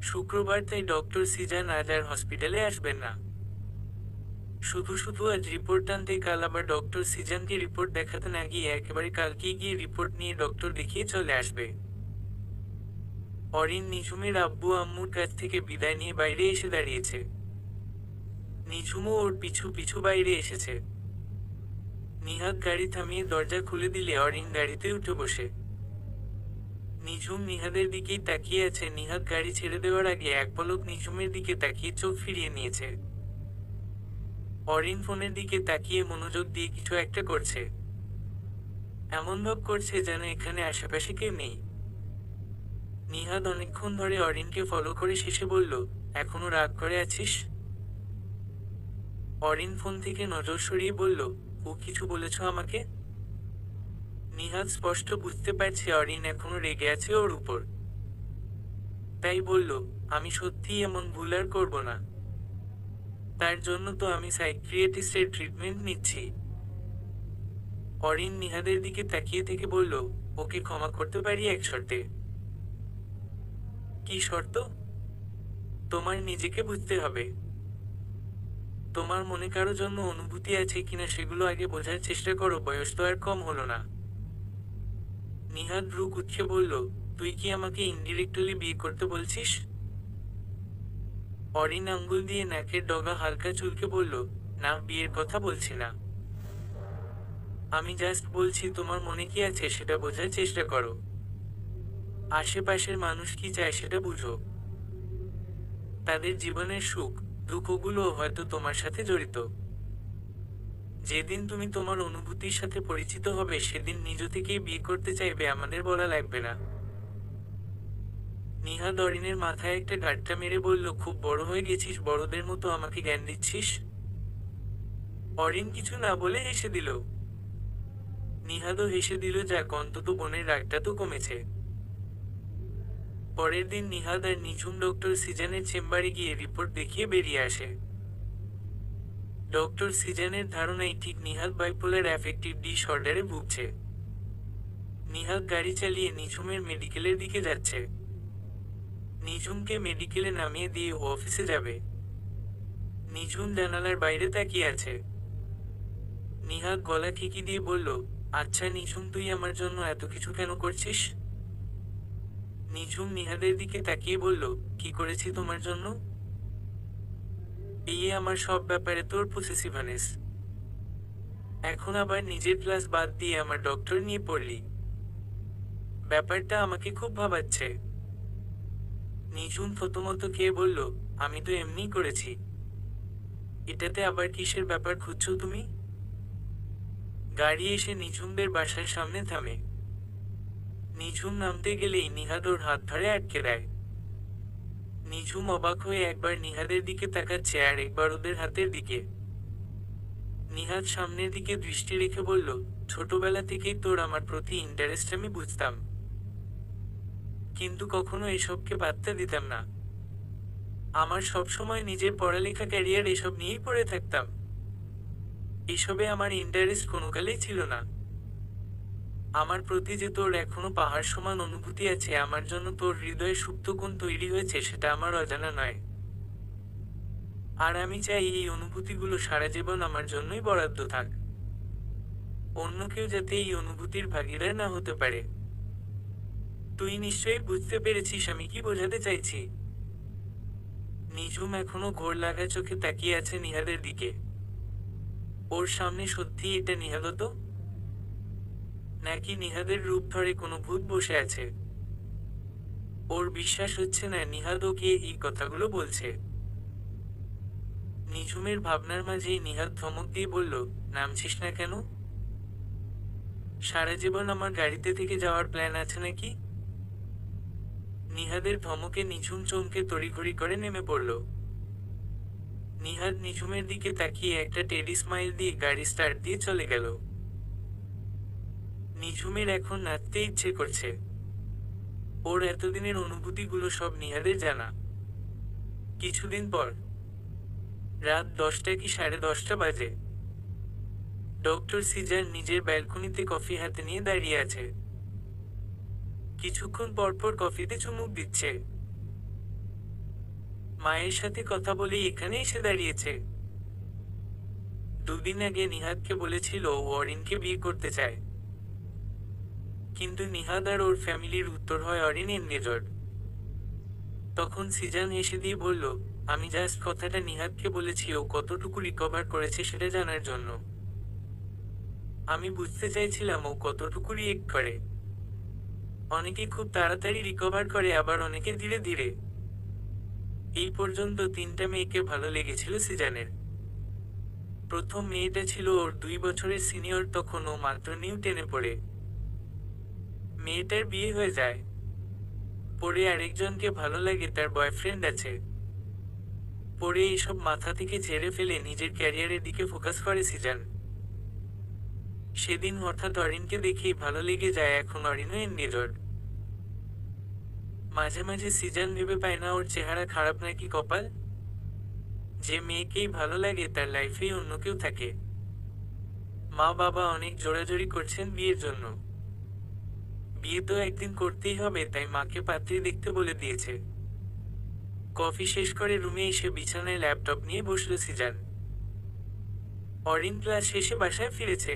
শুক্রবার, তাই ডক্টর সিজান আজ আর হসপিটালে আসবেন না। শুধু শুধু আজ রিপোর্ট আনতে কাল আবার ডক্টর সিজানকে রিপোর্ট দেখাতে না গিয়ে একেবারে কালকেই গিয়ে রিপোর্ট নিয়ে ডক্টর দেখিয়ে চলে আসবে। অরিন নিঝুমের আব্বু আম্মুর কাছ থেকে বিদায় নিয়ে বাইরে এসে দাঁড়িয়েছে। নিঝুমও ওর পিছু পিছু বাইরে এসেছে। নিহাদ গাড়ি থামিয়ে দরজা খুলে দিলে অরিন গাড়িতে উঠে বসে। নিঝুম নিহাদের দিকেই তাকিয়ে আছে। নিহাদ গাড়ি ছেড়ে দেওয়ার আগে এক পলক নিঝুমের দিকে তাকিয়ে চোখ ফিরিয়ে নিয়েছে। অরিন ফোনের দিকে তাকিয়ে মনোযোগ দিয়ে কিছু একটা করছে। এমন ভাব করছে যেন এখানে আশেপাশে কেউ নেই। নিহাদ অনেকক্ষণ ধরে অরিনকে ফলো করে শেষে বলল, এখনো রাগ করে আছিস? অরিন ফোন থেকে নজর সরিয়ে বলল, ও কিছু বলেছ আমাকে? নিহাদ স্পষ্ট বুঝতে পারছে অরিন এখনো রেগে আছে ওর উপর। তাই বলল, আমি সত্যিই এমন ভুল আর করব না। তার জন্য তো আমি সাইকিয়াট্রিস্টের ট্রিটমেন্ট নিচ্ছি। অরিন নিহাদের দিকে তাকিয়ে থেকে বলল, ওকে ক্ষমা করতে পারি এক শর্তে। কি শর্ত? তোমার নিজেকে বুঝতে হবে। তোমার মনে কারো জন্য অনুভূতি আছে কিনা সেগুলো আগে বোঝার চেষ্টা করো, বয়স তো আর কম হলো না। নিহাদ ভ্রু কুঁচকে বলল, তুই কি আমাকে ইনডিরেক্টলি বিয়ে করতে বলছিস? অরিন আঙ্গুল দিয়ে নাকের ডগা হালকা চুলকে বলল, না, বিয়ের কথা বলছি না। আমি জাস্ট বলছি তোমার মনে কি আছে সেটা বোঝার চেষ্টা করো। আশেপাশের মানুষ কি চায় সেটা বুঝো। তাদের জীবনের সুখ দুঃখগুলো হয়তো তোমার সাথে জড়িত। যেদিন তুমি তোমার অনুভূতির সাথে পরিচিত হবে সেদিন নিজ থেকেই বিয়ে করতে চাইবে, আমাদের বলা লাগবে না। নিহাদ অরিনের মাথায় একটা গাঁটটা মেরে বলল, খুব বড় হয়ে গেছিস, বড়দের মতো আমাকে জ্ঞান দিচ্ছিস। অরিন কিছু না বলে হেসে দিল। নিহাদও হেসে দিল, যাক অন্তত বোনের রাগটা তো কমেছে। পরের দিন নিহাদ আর নিঝুম ডক্টর সিজানের চেম্বারে গিয়ে রিপোর্ট দেখিয়ে বেরিয়ে আসে। ডক্টর সিজানের ধারণাই ঠিক নিহাদ বাইপোলার অ্যাফেক্টিভ ডিসঅর্ডারে ভুগছে। নিহাদ গাড়ি চালিয়ে নিঝুমের মেডিকেলের দিকে যাচ্ছে। নিঝুমকে মেডিকেলে নামিয়ে দিয়ে ও অফিসে যাবে। নিঝুম জানালার বাইরে তাকিয়ে আছে। নিহাদ গলা ঠেকি দিয়ে বলল, আচ্ছা নিঝুম, তুই আমার জন্য এত কিছু কেন করছিস? নিঝুম নিহাদের দিকে তাকিয়ে বলল, কি করেছি তোমার জন্য? এই আমার সব ব্যাপারে তোর পসেসিভনেস। এখন আবার নিজের ক্লাস বাদ দিয়ে আমার ডক্টর নিয়ে পড়লি। ব্যাপারটা আমাকে খুব ভাবাচ্ছে। নিঝুম থতমত খেয়ে বলল, আমি তো এমনিই করেছি। এটাতে আবার কিসের ব্যাপার খুঁজছো তুমি? গাড়ি এসে নিঝুমদের বাসার সামনে থামে। নিঝুম নামতে গেলেই নিহাদ ওর হাত ধরে আটকে দেয়। নিঝুম অবাক হয়ে একবার নিহাদের দিকে তাকাচ্ছে আর একবার ওদের হাতের দিকে। নিহাদ সামনের দিকে দৃষ্টি রেখে বলল, ছোটবেলা থেকেই তোর আমার প্রতি ইন্টারেস্ট আমি বুঝতাম, কিন্তু কখনো এসবকে পাত্তা দিতাম না। আমার সবসময় নিজের পড়ালেখা, ক্যারিয়ার এসব নিয়েই পড়ে থাকতাম। এসবে আমার ইন্টারেস্ট কোনোকালেই ছিল না। আমার প্রতি যে তোর এখনো পাহাড় সমান অনুভূতি আছে, আমার জন্য তোর হৃদয়ে সুপ্ত কোণ তৈরি হয়েছে, সেটা আমার অজানা নয়। আর আমি চাই এই অনুভূতিগুলো সারা জীবন আমার জন্যই বরাদ্দ থাক। অন্য কেউ যাতে এই অনুভূতির ভাগীদার না হতে পারে। তুই নিশ্চয়ই বুঝতে পেরেছিস আমি কি বোঝাতে চাইছি। নিঝুম এখনো ঘোর লাগা চোখে তাকিয়ে আছে নিহাদের দিকে। ওর সামনে সত্যি এটা নিহাদ তো, নাকি নিহাদের রূপ ধরে কোনো ভূত বসে আছে? ওর বিশ্বাস হচ্ছে না নিহাদ ওকে এই কথাগুলো বলছে। নিঝুমের ভাবনার মাঝেই নিহাদ ধমক দিয়ে বলল, নামছিস না কেন? সারা জীবন আমার গাড়িতে থেকে যাওয়ার প্ল্যান আছে নাকি? নিহাদের ধমকে নিঝুম চমকে তড়িঘড়ি করে নেমে পড়ল। নিহাদ নিঝুমের দিকে তাকিয়ে একটা টেডি স্মাইল দিয়ে গাড়ি স্টার্ট দিয়ে চলে গেল। নিঝুমের এখন নাচতে ইচ্ছে করছে। ওর এতদিনের অনুভূতিগুলো সব নিহাদের জানা। কিছুদিন পর রাত 10টা কি 10:30 বাজে। ডক্টর সিজার নিজের ব্যালকনিতে কফি হাতে নিয়ে দাঁড়িয়ে আছে। কিছুক্ষণ পরপর কফিতে চুমুক দিচ্ছে। মায়ের সাথে কথা বলেই এখানে এসে দাঁড়িয়েছে। দুদিন আগে নিহাদকে বলেছিল ও অরিনকে বিয়ে করতে চায়, কিন্তু নিহাদ আর ওর ফ্যামিলির উত্তর হয় অরিন এনগেজড। তখন সিজান হেসে দিয়ে বলল, আমি জাস্ট কথাটা নিহাদকে বলেছি ও কতটুকু রিকভার করেছে সেটা জানার জন্য। আমি বুঝতে চাইছিলাম ও কতটুকু রিয়েক্ট করে। অনেকে খুব তাড়াতাড়ি রিকভার করে, আবার অনেকে ধীরে ধীরে। এই পর্যন্ত 3টা মেয়েকে ভালো লেগেছিল সিজানের। প্রথম মেয়েটা ছিল ওর 2 বছরের সিনিয়র, তখন ও মাত্র নিউ 10-এ পড়ে। মেয়েটার বিয়ে হয়ে যায়। পরে আরেকজনকে ভালো লাগে, তার বয়ফ্রেন্ড আছে। পরে এইসব মাথা থেকে ঝেড়ে ফেলে নিজের ক্যারিয়ারের দিকে ফোকাস করে সিজান। সেদিন হঠাৎ অরিনকে দেখেই ভালো লেগে যায়, এখন অরিনও এনগেজড। মাঝে মাঝে সিজান ভেবে পায় না ওর চেহারা খারাপ নাকি কপাল। যে মেয়েকেই ভালো লাগে তার লাইফেই অন্য কেউ থাকে। মা বাবা অনেক জোরাজোরি করছেন বিয়ের জন্য। বিয়ে তো একদিন করতেই হবে, তাই মাকে পাত্রী দেখতে বলে দিয়েছে। কফি শেষ করে রুমে এসে বিছানায় ল্যাপটপ নিয়ে বসল সিজান। অরিন ক্লাস শেষে বাসায় ফিরেছে।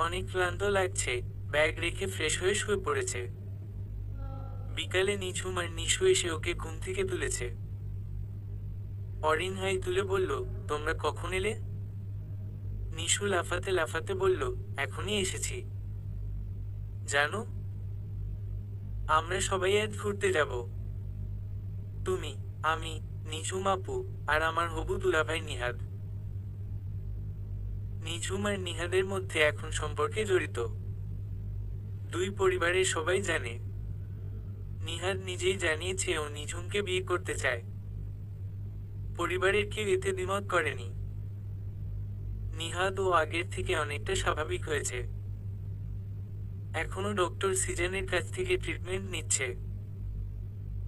অনেক ক্লান্ত লাগছে, ব্যাগ রেখে ফ্রেশ হয়ে শুয়ে পড়েছে। বিকালে নিঝুম আর নিশু এসে ওকে ঘুম থেকে তুলেছে। অরিন হাই তুলে বলল, তোমরা কখন এলে? নিশু লাফাতে লাফাতে বলল, এখনই এসেছি। জানো, আমরা সবাই আজ ঘুরতে যাব। তুমি, আমি, নিঝুম আপু আর আমার হবু দুলাভাই নিহাদ। নিঝুম আর নিহাদের মধ্যে এখন সম্পর্কে জড়িত। দুই পরিবারের সবাই জানে। নিহাদ নিজেই জানিয়েছে ও নিঝুমকে বিয়ে করতে চায়। পরিবারের কেউ এতে দ্বিমত করেনি। নিহাদ ও আগের থেকে অনেকটা স্বাভাবিক হয়েছে। এখনো ডক্টর সিজানের কাছ থেকে ট্রিটমেন্ট নিচ্ছে।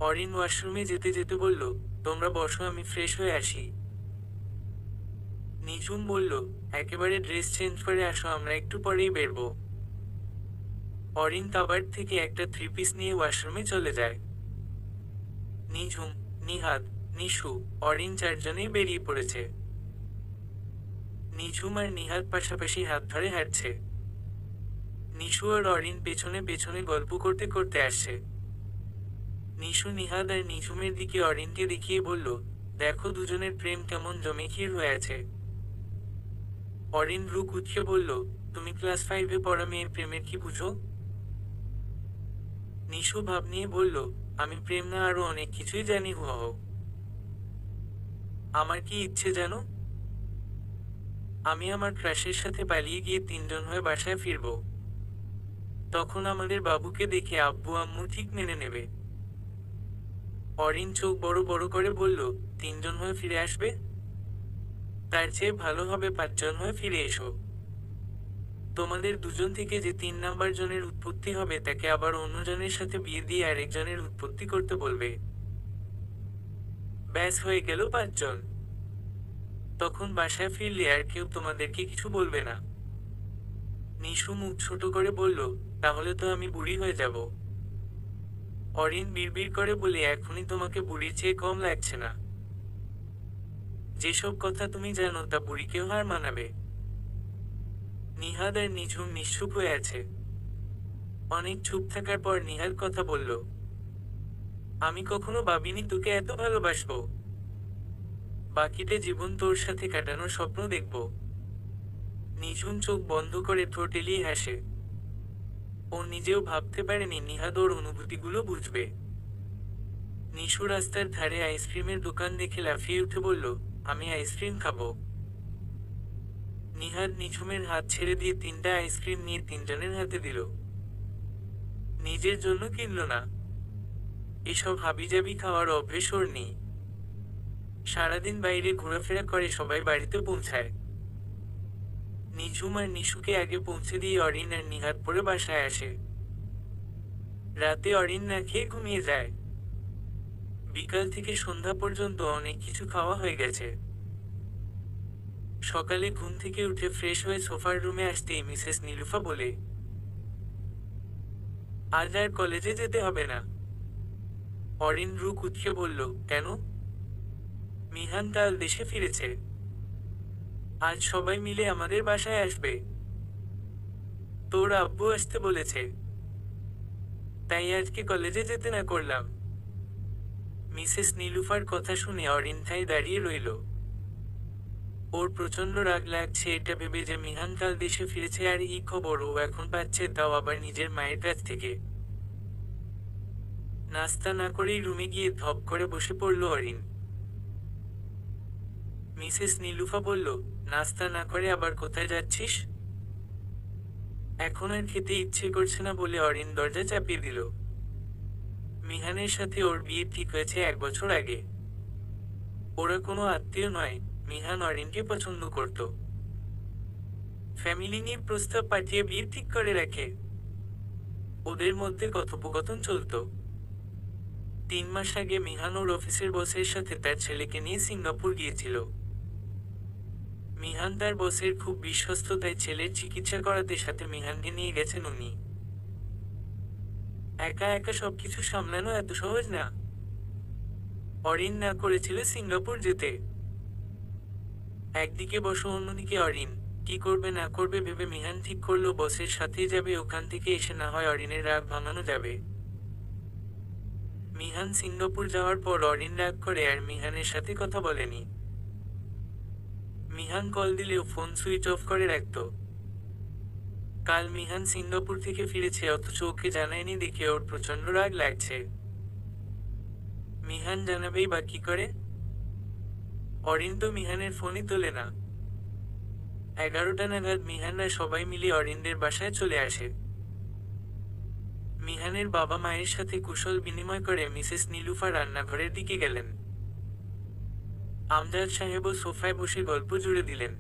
অরিন ওয়াশরুমে যেতে যেতে বলল, তোমরা বসো, আমি ফ্রেশ হয়ে আসি। নিঝুম বলল, একেবারে ড্রেস চেঞ্জ করে আসো, আমরা একটু পরেই বেরবো। অরিন কাবার্ড থেকে একটা থ্রি পিস নিয়ে ওয়াশরুমে চলে যায়। নিঝুম, নিহাদ, নিশু, অরিন চারজনেই বেরিয়ে পড়েছে। নিঝুম আর নিহাদ পাশাপাশি হাত ধরে হাঁটছে। নিশু আর অরিন পেছনে পেছনে গল্প করতে করতে আসছে। নিশু নিহাদ আর নিঝুমের দিকে অরিনকে দেখিয়ে বলল, দেখো দুজনের প্রেম কেমন জমে ক্ষীর হয়ে আছে। অরিন রুক উঠে বলল, তুমি ক্লাস 5-এ পড়া মেয়ের প্রেমের কি বুঝো? নিশু ভাব নিয়ে বলল, আমি প্রেম না আরো অনেক কিছুই জানি হুয়াও। আমার কি ইচ্ছে জানো? আমি আমার ক্রাশের সাথে পালিয়ে গিয়ে তিনজন হয়ে বাসায় ফিরব। তখন আমাদের বাবুকে দেখে আব্বু আম্মু ঠিক মেনে নেবে। অরিন চোখ বড় বড় করে বলল, তিনজন হয়ে ফিরে আসবে? তার চেয়ে ভালো হবে 5জন হয়ে ফিরে এসো। তোমাদের দুজন থেকে যে 3 নাম্বার জনের উৎপত্তি হবে তাকে আবার অন্যজনের সাথে বিয়ে দিয়ে আরেকজনের উৎপত্তি করতে বলবে। ব্যাস হয়ে গেল 5জন। তখন বাসায় ফিরলে আর কেউ তোমাদেরকে কিছু বলবে না। নিশু মুখ ছোট করে বলল, তাহলে তো আমি বুড়ি হয়ে যাব। অরিন বিড়বিড় করে বলে, এখনই তোমাকে বুড়ির চেয়ে কম লাগছে না। যেসব কথা তুমি জানো তা বুড়িকেও হার মানাবে। নিহাদ আর নিঝুম নিশ্চুপ হয়ে আছে। অনেক চুপ থাকার পর নিহাদ কথা বলল, আমি কখনো ভাবিনি তোকে এত ভালোবাসবো। বাকিটা জীবন তোর সাথে কাটানোর স্বপ্ন দেখব। নিঝুম চোখ বন্ধ করে ঠোঁট এলিয়ে হাসে। ও নিজেও ভাবতে পারেনি নিহাদ ওর অনুভূতিগুলো বুঝবে। নিশু রাস্তার ধারে আইসক্রিমের দোকান দেখে লাফিয়ে উঠে বলল, আমি আইসক্রিম খাবো। নিহাদ নিঝুমের হাত ছেড়ে দিয়ে 3টা আইসক্রিম নিয়ে তিনজনের হাতে দিল। নিজের জন্য কিনল না। এসব হাবিজাবি খাওয়ার অভ্যেস ওর নেই। সারাদিন বাইরে ঘোরাফেরা করে সবাই বাড়িতে পৌঁছায়। নিঝুম আর নিশুকে আগে পৌঁছে দিয়ে অরিন আর নিহাদ পরে বাসায় আসে। রাতে অরিন না খেয়ে ঘুমিয়ে যায়। বিকাল থেকে সন্ধ্যা পর্যন্ত অনেক কিছু খাওয়া হয়ে গেছে। সকালে ঘুম থেকে উঠে ফ্রেশ হয়ে সোফার রুমে আসতেই মিসেস নীলুফা বলে, আজ আর কলেজে যেতে হবে না। অরিন রুক উঠে বলল, কেন? মিহান কাল দেশে ফিরেছে। আজ সবাই মিলে আমাদের বাসায় আসবে। তোর আব্বু আসতে বলেছে, তাই আজকে কলেজে যেতে না করলাম। মিসেস নীলুফার কথা শুনে অরিন ঠায় দাঁড়িয়ে রইল। ওর প্রচন্ড রাগ লাগছে এটা ভেবে যে মিহান কাল দেশে ফিরেছে আর এই খবর ও এখন পাচ্ছে, তাও আবার নিজের মায়ের কাছ থেকে। নাস্তা না করেই রুমে গিয়ে ধপ করে বসে পড়ল অরিন। মিসেস নীলুফা বলল, নাস্তা না করে আবার কোথায় যাচ্ছিস? এখন আর খেতে ইচ্ছে করছে না বলে অরিন দরজা চাপিয়ে দিল। মিহানের সাথে ওর বিয়ে ঠিক হয়েছে 1 বছর আগে। ওরা কোনো আত্মীয় নয়, মিহান অরিনকে পছন্দ করত। ফ্যামিলি নিয়ে প্রস্তাব পাঠিয়ে বিয়ে ঠিক করে রাখে। ওদের মধ্যে কথোপকথন চলত। 3 মাস আগে মিহান ওর অফিসের বসের সাথে তার ছেলেকে নিয়ে সিঙ্গাপুর গিয়েছিল। মিহান তার বসের খুব বিশ্বস্ত, তাই ছেলের চিকিৎসা করাতে সাথে মিহানকে নিয়ে গেছেন উনি। একা একা সবকিছু সামলানো এত সহজ না। অরিন না করেছিল সিঙ্গাপুর যেতে। একদিকে বসো অন্যদিকে অরিন, কি করবে না করবে ভেবে মিহান ঠিক করলো বসের সাথেই যাবে। ওখান থেকে এসে না হয় অরিনের রাগ ভাঙানো যাবে। মিহান সিঙ্গাপুর যাওয়ার পর অরিন রাগ করে আর মিহানের সাথে কথা বলেনি। মিহান কল দিলেও ফোন সুইচ অফ করে রাখত। কাল মিহান সিঙ্গাপুর থেকে ফিরেছে অথচ ওকে জানায়নি দেখে ওর প্রচন্ড রাগ লাগছে। মিহান জানাবেই বা কি করে? অরিন তো মিহানের ফোনই তোলে না। 11টা নাগাদ মিহানরা সবাই মিলে অরিনদের বাসায় চলে আসে। মিহানের বাবা মায়ের সাথে কুশল বিনিময় করে মিসেস নীলুফা রান্নাঘরের দিকে গেলেন। আমজাদ সাহেবও সোফায় বসে গল্প জুড়ে দিলেন।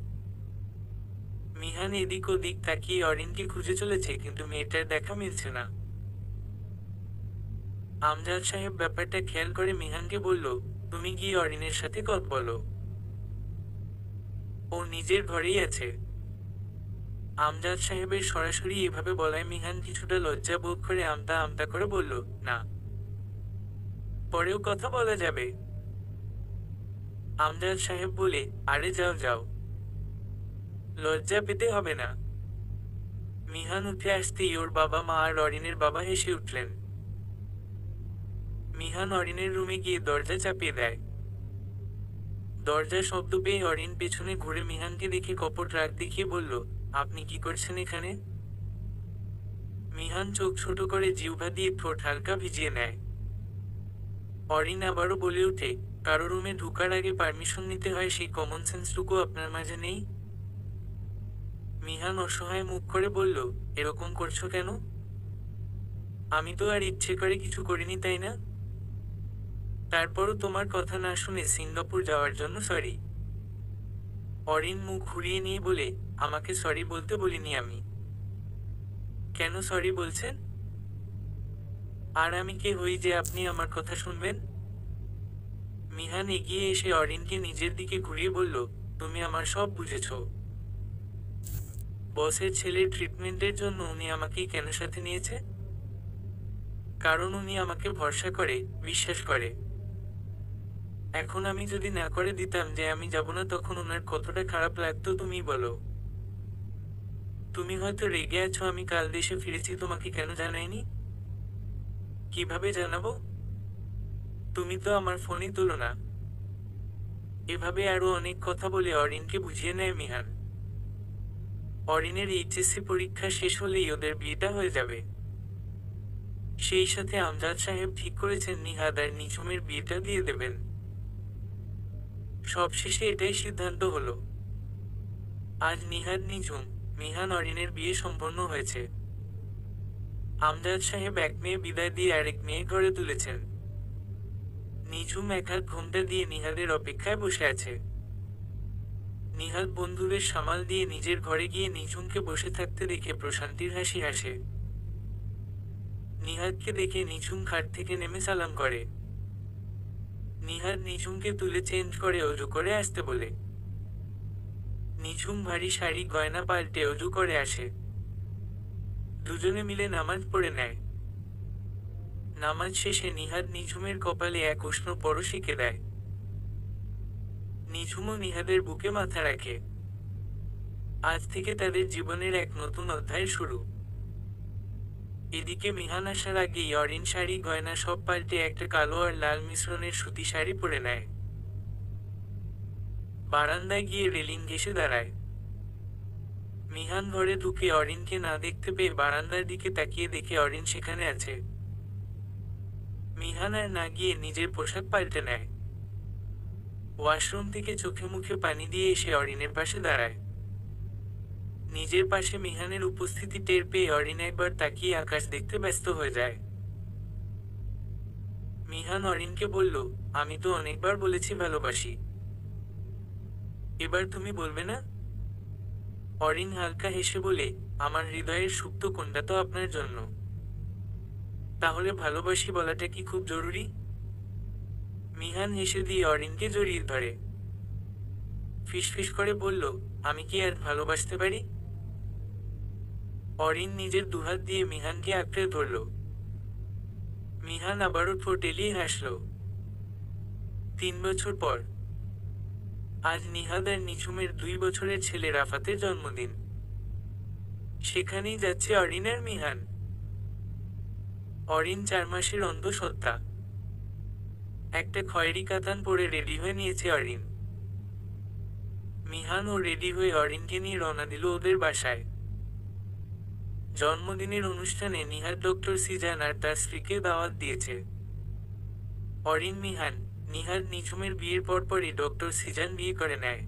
মিহান এদিক ওদিক তাকিয়ে অরিনকে খুঁজে চলেছে, কিন্তু মেয়েটার দেখা মিলছে না। আমজাদ সাহেব ব্যাপারটা খেয়াল করে মিহানকে বলল, তুমি গিয়ে অরিনের সাথে কথা বলো, ও নিজের ঘরেই আছে। আমজাদ সাহেবের সরাসরি এভাবে বলায় মিহান কিছুটা লজ্জা বোধ করে আমতা আমতা করে বলল, না, পরেও কথা বলা যাবে। আমজাদ সাহেব বলে, আরে যাও যাও, লজ্জা পেতে হবে না। মিহান উঠে আসতেই ওর বাবা মা আর অরিনের বাবা হেসে উঠলেন। মিহান অরিনের রুমে গিয়ে দরজা চাপিয়ে দেয়। দরজা শব্দ পেয়ে অরিন পেছনে ঘুরে মিহানকে দেখে কপট রাগ দেখিয়ে বলল, আপনি কি করছেন এখানে? মিহান চোখ ছোট করে জিহ্বা দিয়ে ঠোঁট হালকা ভিজিয়ে নেয়। অরিন আবারও বলে ওঠে, কারো রুমে ঢুকার আগে পারমিশন নিতে হয়, সেই কমন সেন্সটুকু আপনার মাঝে নেই? মিহান অসহায় মুখ করে বলল, এরকম করছো কেন? আমি তো আর ইচ্ছে করে কিছু করিনি, তাই না? তারপরও তোমার কথা না শুনে সিঙ্গাপুর যাওয়ার জন্য সরি। অরিন মুখ ঘুরিয়ে নিয়ে বলে, আমাকে সরি বলতে বলিনি আমি। কেন সরি বলছেন? আর আমি কে হই যে আপনি আমার কথা শুনবেন? মিহান এগিয়ে এসে অরিনকে নিজের দিকে ঘুরিয়ে বলল, তুমি আমার সব বুঝেছ। বসের ছেলের ট্রিটমেন্টের জন্য উনি আমাকেই কেন সাথে নিয়েছে? কারণ উনি আমাকে ভরসা করে, বিশ্বাস করে। এখন আমি যদি না করে দিতাম যে আমি যাব না, তখন ওনার কতটা খারাপ লাগতো তুমি বলো। তুমি হয়তো রেগে আছো আমি কাল দেশে ফিরেছি, তোমাকে কেন জানাইনি? কিভাবে জানাবো? তুমি তো আমার ফোনই তুলো না। এভাবে আরো অনেক কথা বলে অরিনকে বুঝিয়ে নেয় মিহান। অরিনের এইচএসসি পরীক্ষা শেষ হলেই ওদের বিয়েটা হয়ে যাবে। সেই সাথে আমজাদ সাহেব ঠিক করেছেন নিহাদ আর নিঝুমের বিয়েটা দিয়ে দেবেন। সবশেষে এটাই সিদ্ধান্ত হলো। আজ নিহাদ নিঝুম, মিহান অরিনের বিয়ে সম্পন্ন হয়েছে। আমজাদ সাহেব এক মেয়ে বিদায় দিয়ে আরেক মেয়ে ঘরে তুলেছেন। নিঝুম এক হাত ঘোমটা দিয়ে নিহাদের অপেক্ষায় বসে আছে। নিহাদ বন্ধুদের সামাল দিয়ে নিজের ঘরে গিয়ে নিঝুমকে বসে থাকতে দেখে প্রশান্তির হাসি হাসে। নিহাদকে দেখে নিঝুম খাট থেকে নেমে সালাম করে। নিহাদ নিঝুমকে তুলে চেঞ্জ করে অজু করে আসতে বলে। নিঝুম ভারী শাড়ি গয়না পাল্টে অজু করে আসে। দুজনে মিলে নামাজ পড়ে নেয়। নামাজ শেষে নিহাদ নিঝুমের কপালে এক উষ্ণ পরশ এঁকে দেয়। নিঝুমও নিহাদের বুকে মাথা রাখে। আজ থেকে তাদের জীবনের এক নতুন অধ্যায় শুরু। এদিকে মিহান আসার আগেই অরিন শাড়ি গয়না সব পাল্টে একটা কালো আর লাল মিশ্রণের সুতি শাড়ি পরে নেয়। বারান্দায় গিয়ে রেলিং ঘেঁষে দাঁড়ায়। মিহান ঘরে ঢুকে অরিনকে না দেখতে পেয়ে বারান্দার দিকে তাকিয়ে দেখে অরিন সেখানে আছে। মিহান আর না গিয়ে নিজের পোশাক পাল্টে নেয়। ওয়াশরুম থেকে চোখে মুখে পানি দিয়ে এসে অরিনের পাশে দাঁড়ায়। নিজের পাশে মিহানের উপস্থিতি টের পেয়ে অরিন একবার তাকিয়ে আকাশ দেখতে ব্যস্ত হয়ে যায়। মিহান অরিনকে বলল, আমি তো অনেকবার বলেছি ভালোবাসি, এবার তুমি বলবে না? অরিন হালকা হেসে বলে, আমার হৃদয়ের সুপ্ত কোণটা তো আপনার জন্য। তাহলে ভালোবাসি বলাটা কি খুব জরুরি? মিহান হেসে দিয়ে অরিনকে জড়িয়ে ধরে। ফিসফিস করে বলল, আমি কি আর ভালোবাসতে পারি? অরিন নিজের দুহাত দিয়ে মিহানকে আঁকড়ে ধরল। মিহান আবারও ঠোঁট এলিয়ে হাসল। 3 বছর পর আজ নিহাদ আর নিঝুমের 2 বছরের ছেলে রাফাতের জন্মদিন। সেখানেই যাচ্ছে অরিন আর মিহান। অরিন 4 মাসের অন্ধ সত্তা। একটা খয়েরি কাতান পরে রেডি হয়ে নিয়েছে অরিন। মিহান ও রেডি হয়ে অরিনকে নিয়ে রওনা দিল ওদের বাসায়। জন্মদিনের অনুষ্ঠানে নিহাদ ডক্টর সিজান আর তার স্ত্রীকে দাওয়াত দিয়েছে। অরিন মিহান নিহাদ নিঝুমের বিয়ের পরপরই ডক্টর সিজান বিয়ে করে নেয়।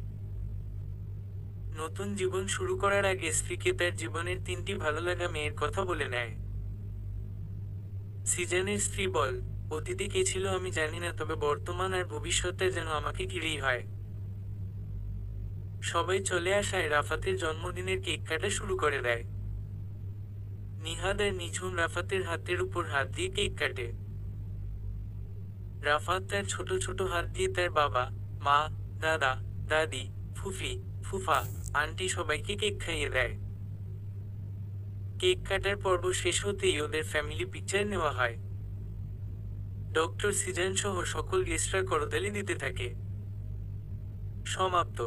নতুন জীবন শুরু করার আগে স্ত্রীকে তার জীবনের 3টি ভালো লাগা মেয়ের কথা বলে নেয়। সিজানের স্ত্রী বল, অতীতে কে ছিল আমি জানি না, তবে বর্তমান আর ভবিষ্যতে যেন আমাকে ঘিরেই হয়। সবাই চলে আসায় রাফাতের জন্মদিনের কেক কাটা শুরু করে দেয়। নিহাদ আর নিঝুম রাফাতের হাতের উপর হাত দিয়ে কেক কাটে। রাফাত তার ছোট ছোট হাত দিয়ে তার বাবা, মা, দাদা, দাদি, ফুফি, ফুফা, আন্টি সবাইকে কেক খাইয়ে দেয়। কেক কাটার পর্ব শেষ হতেই ওদের ফ্যামিলি পিকচার নেওয়া হয়। ডক্টর সিজান সহ সকল গেস্টরা করতালি দিতে থাকে। সমাপ্ত।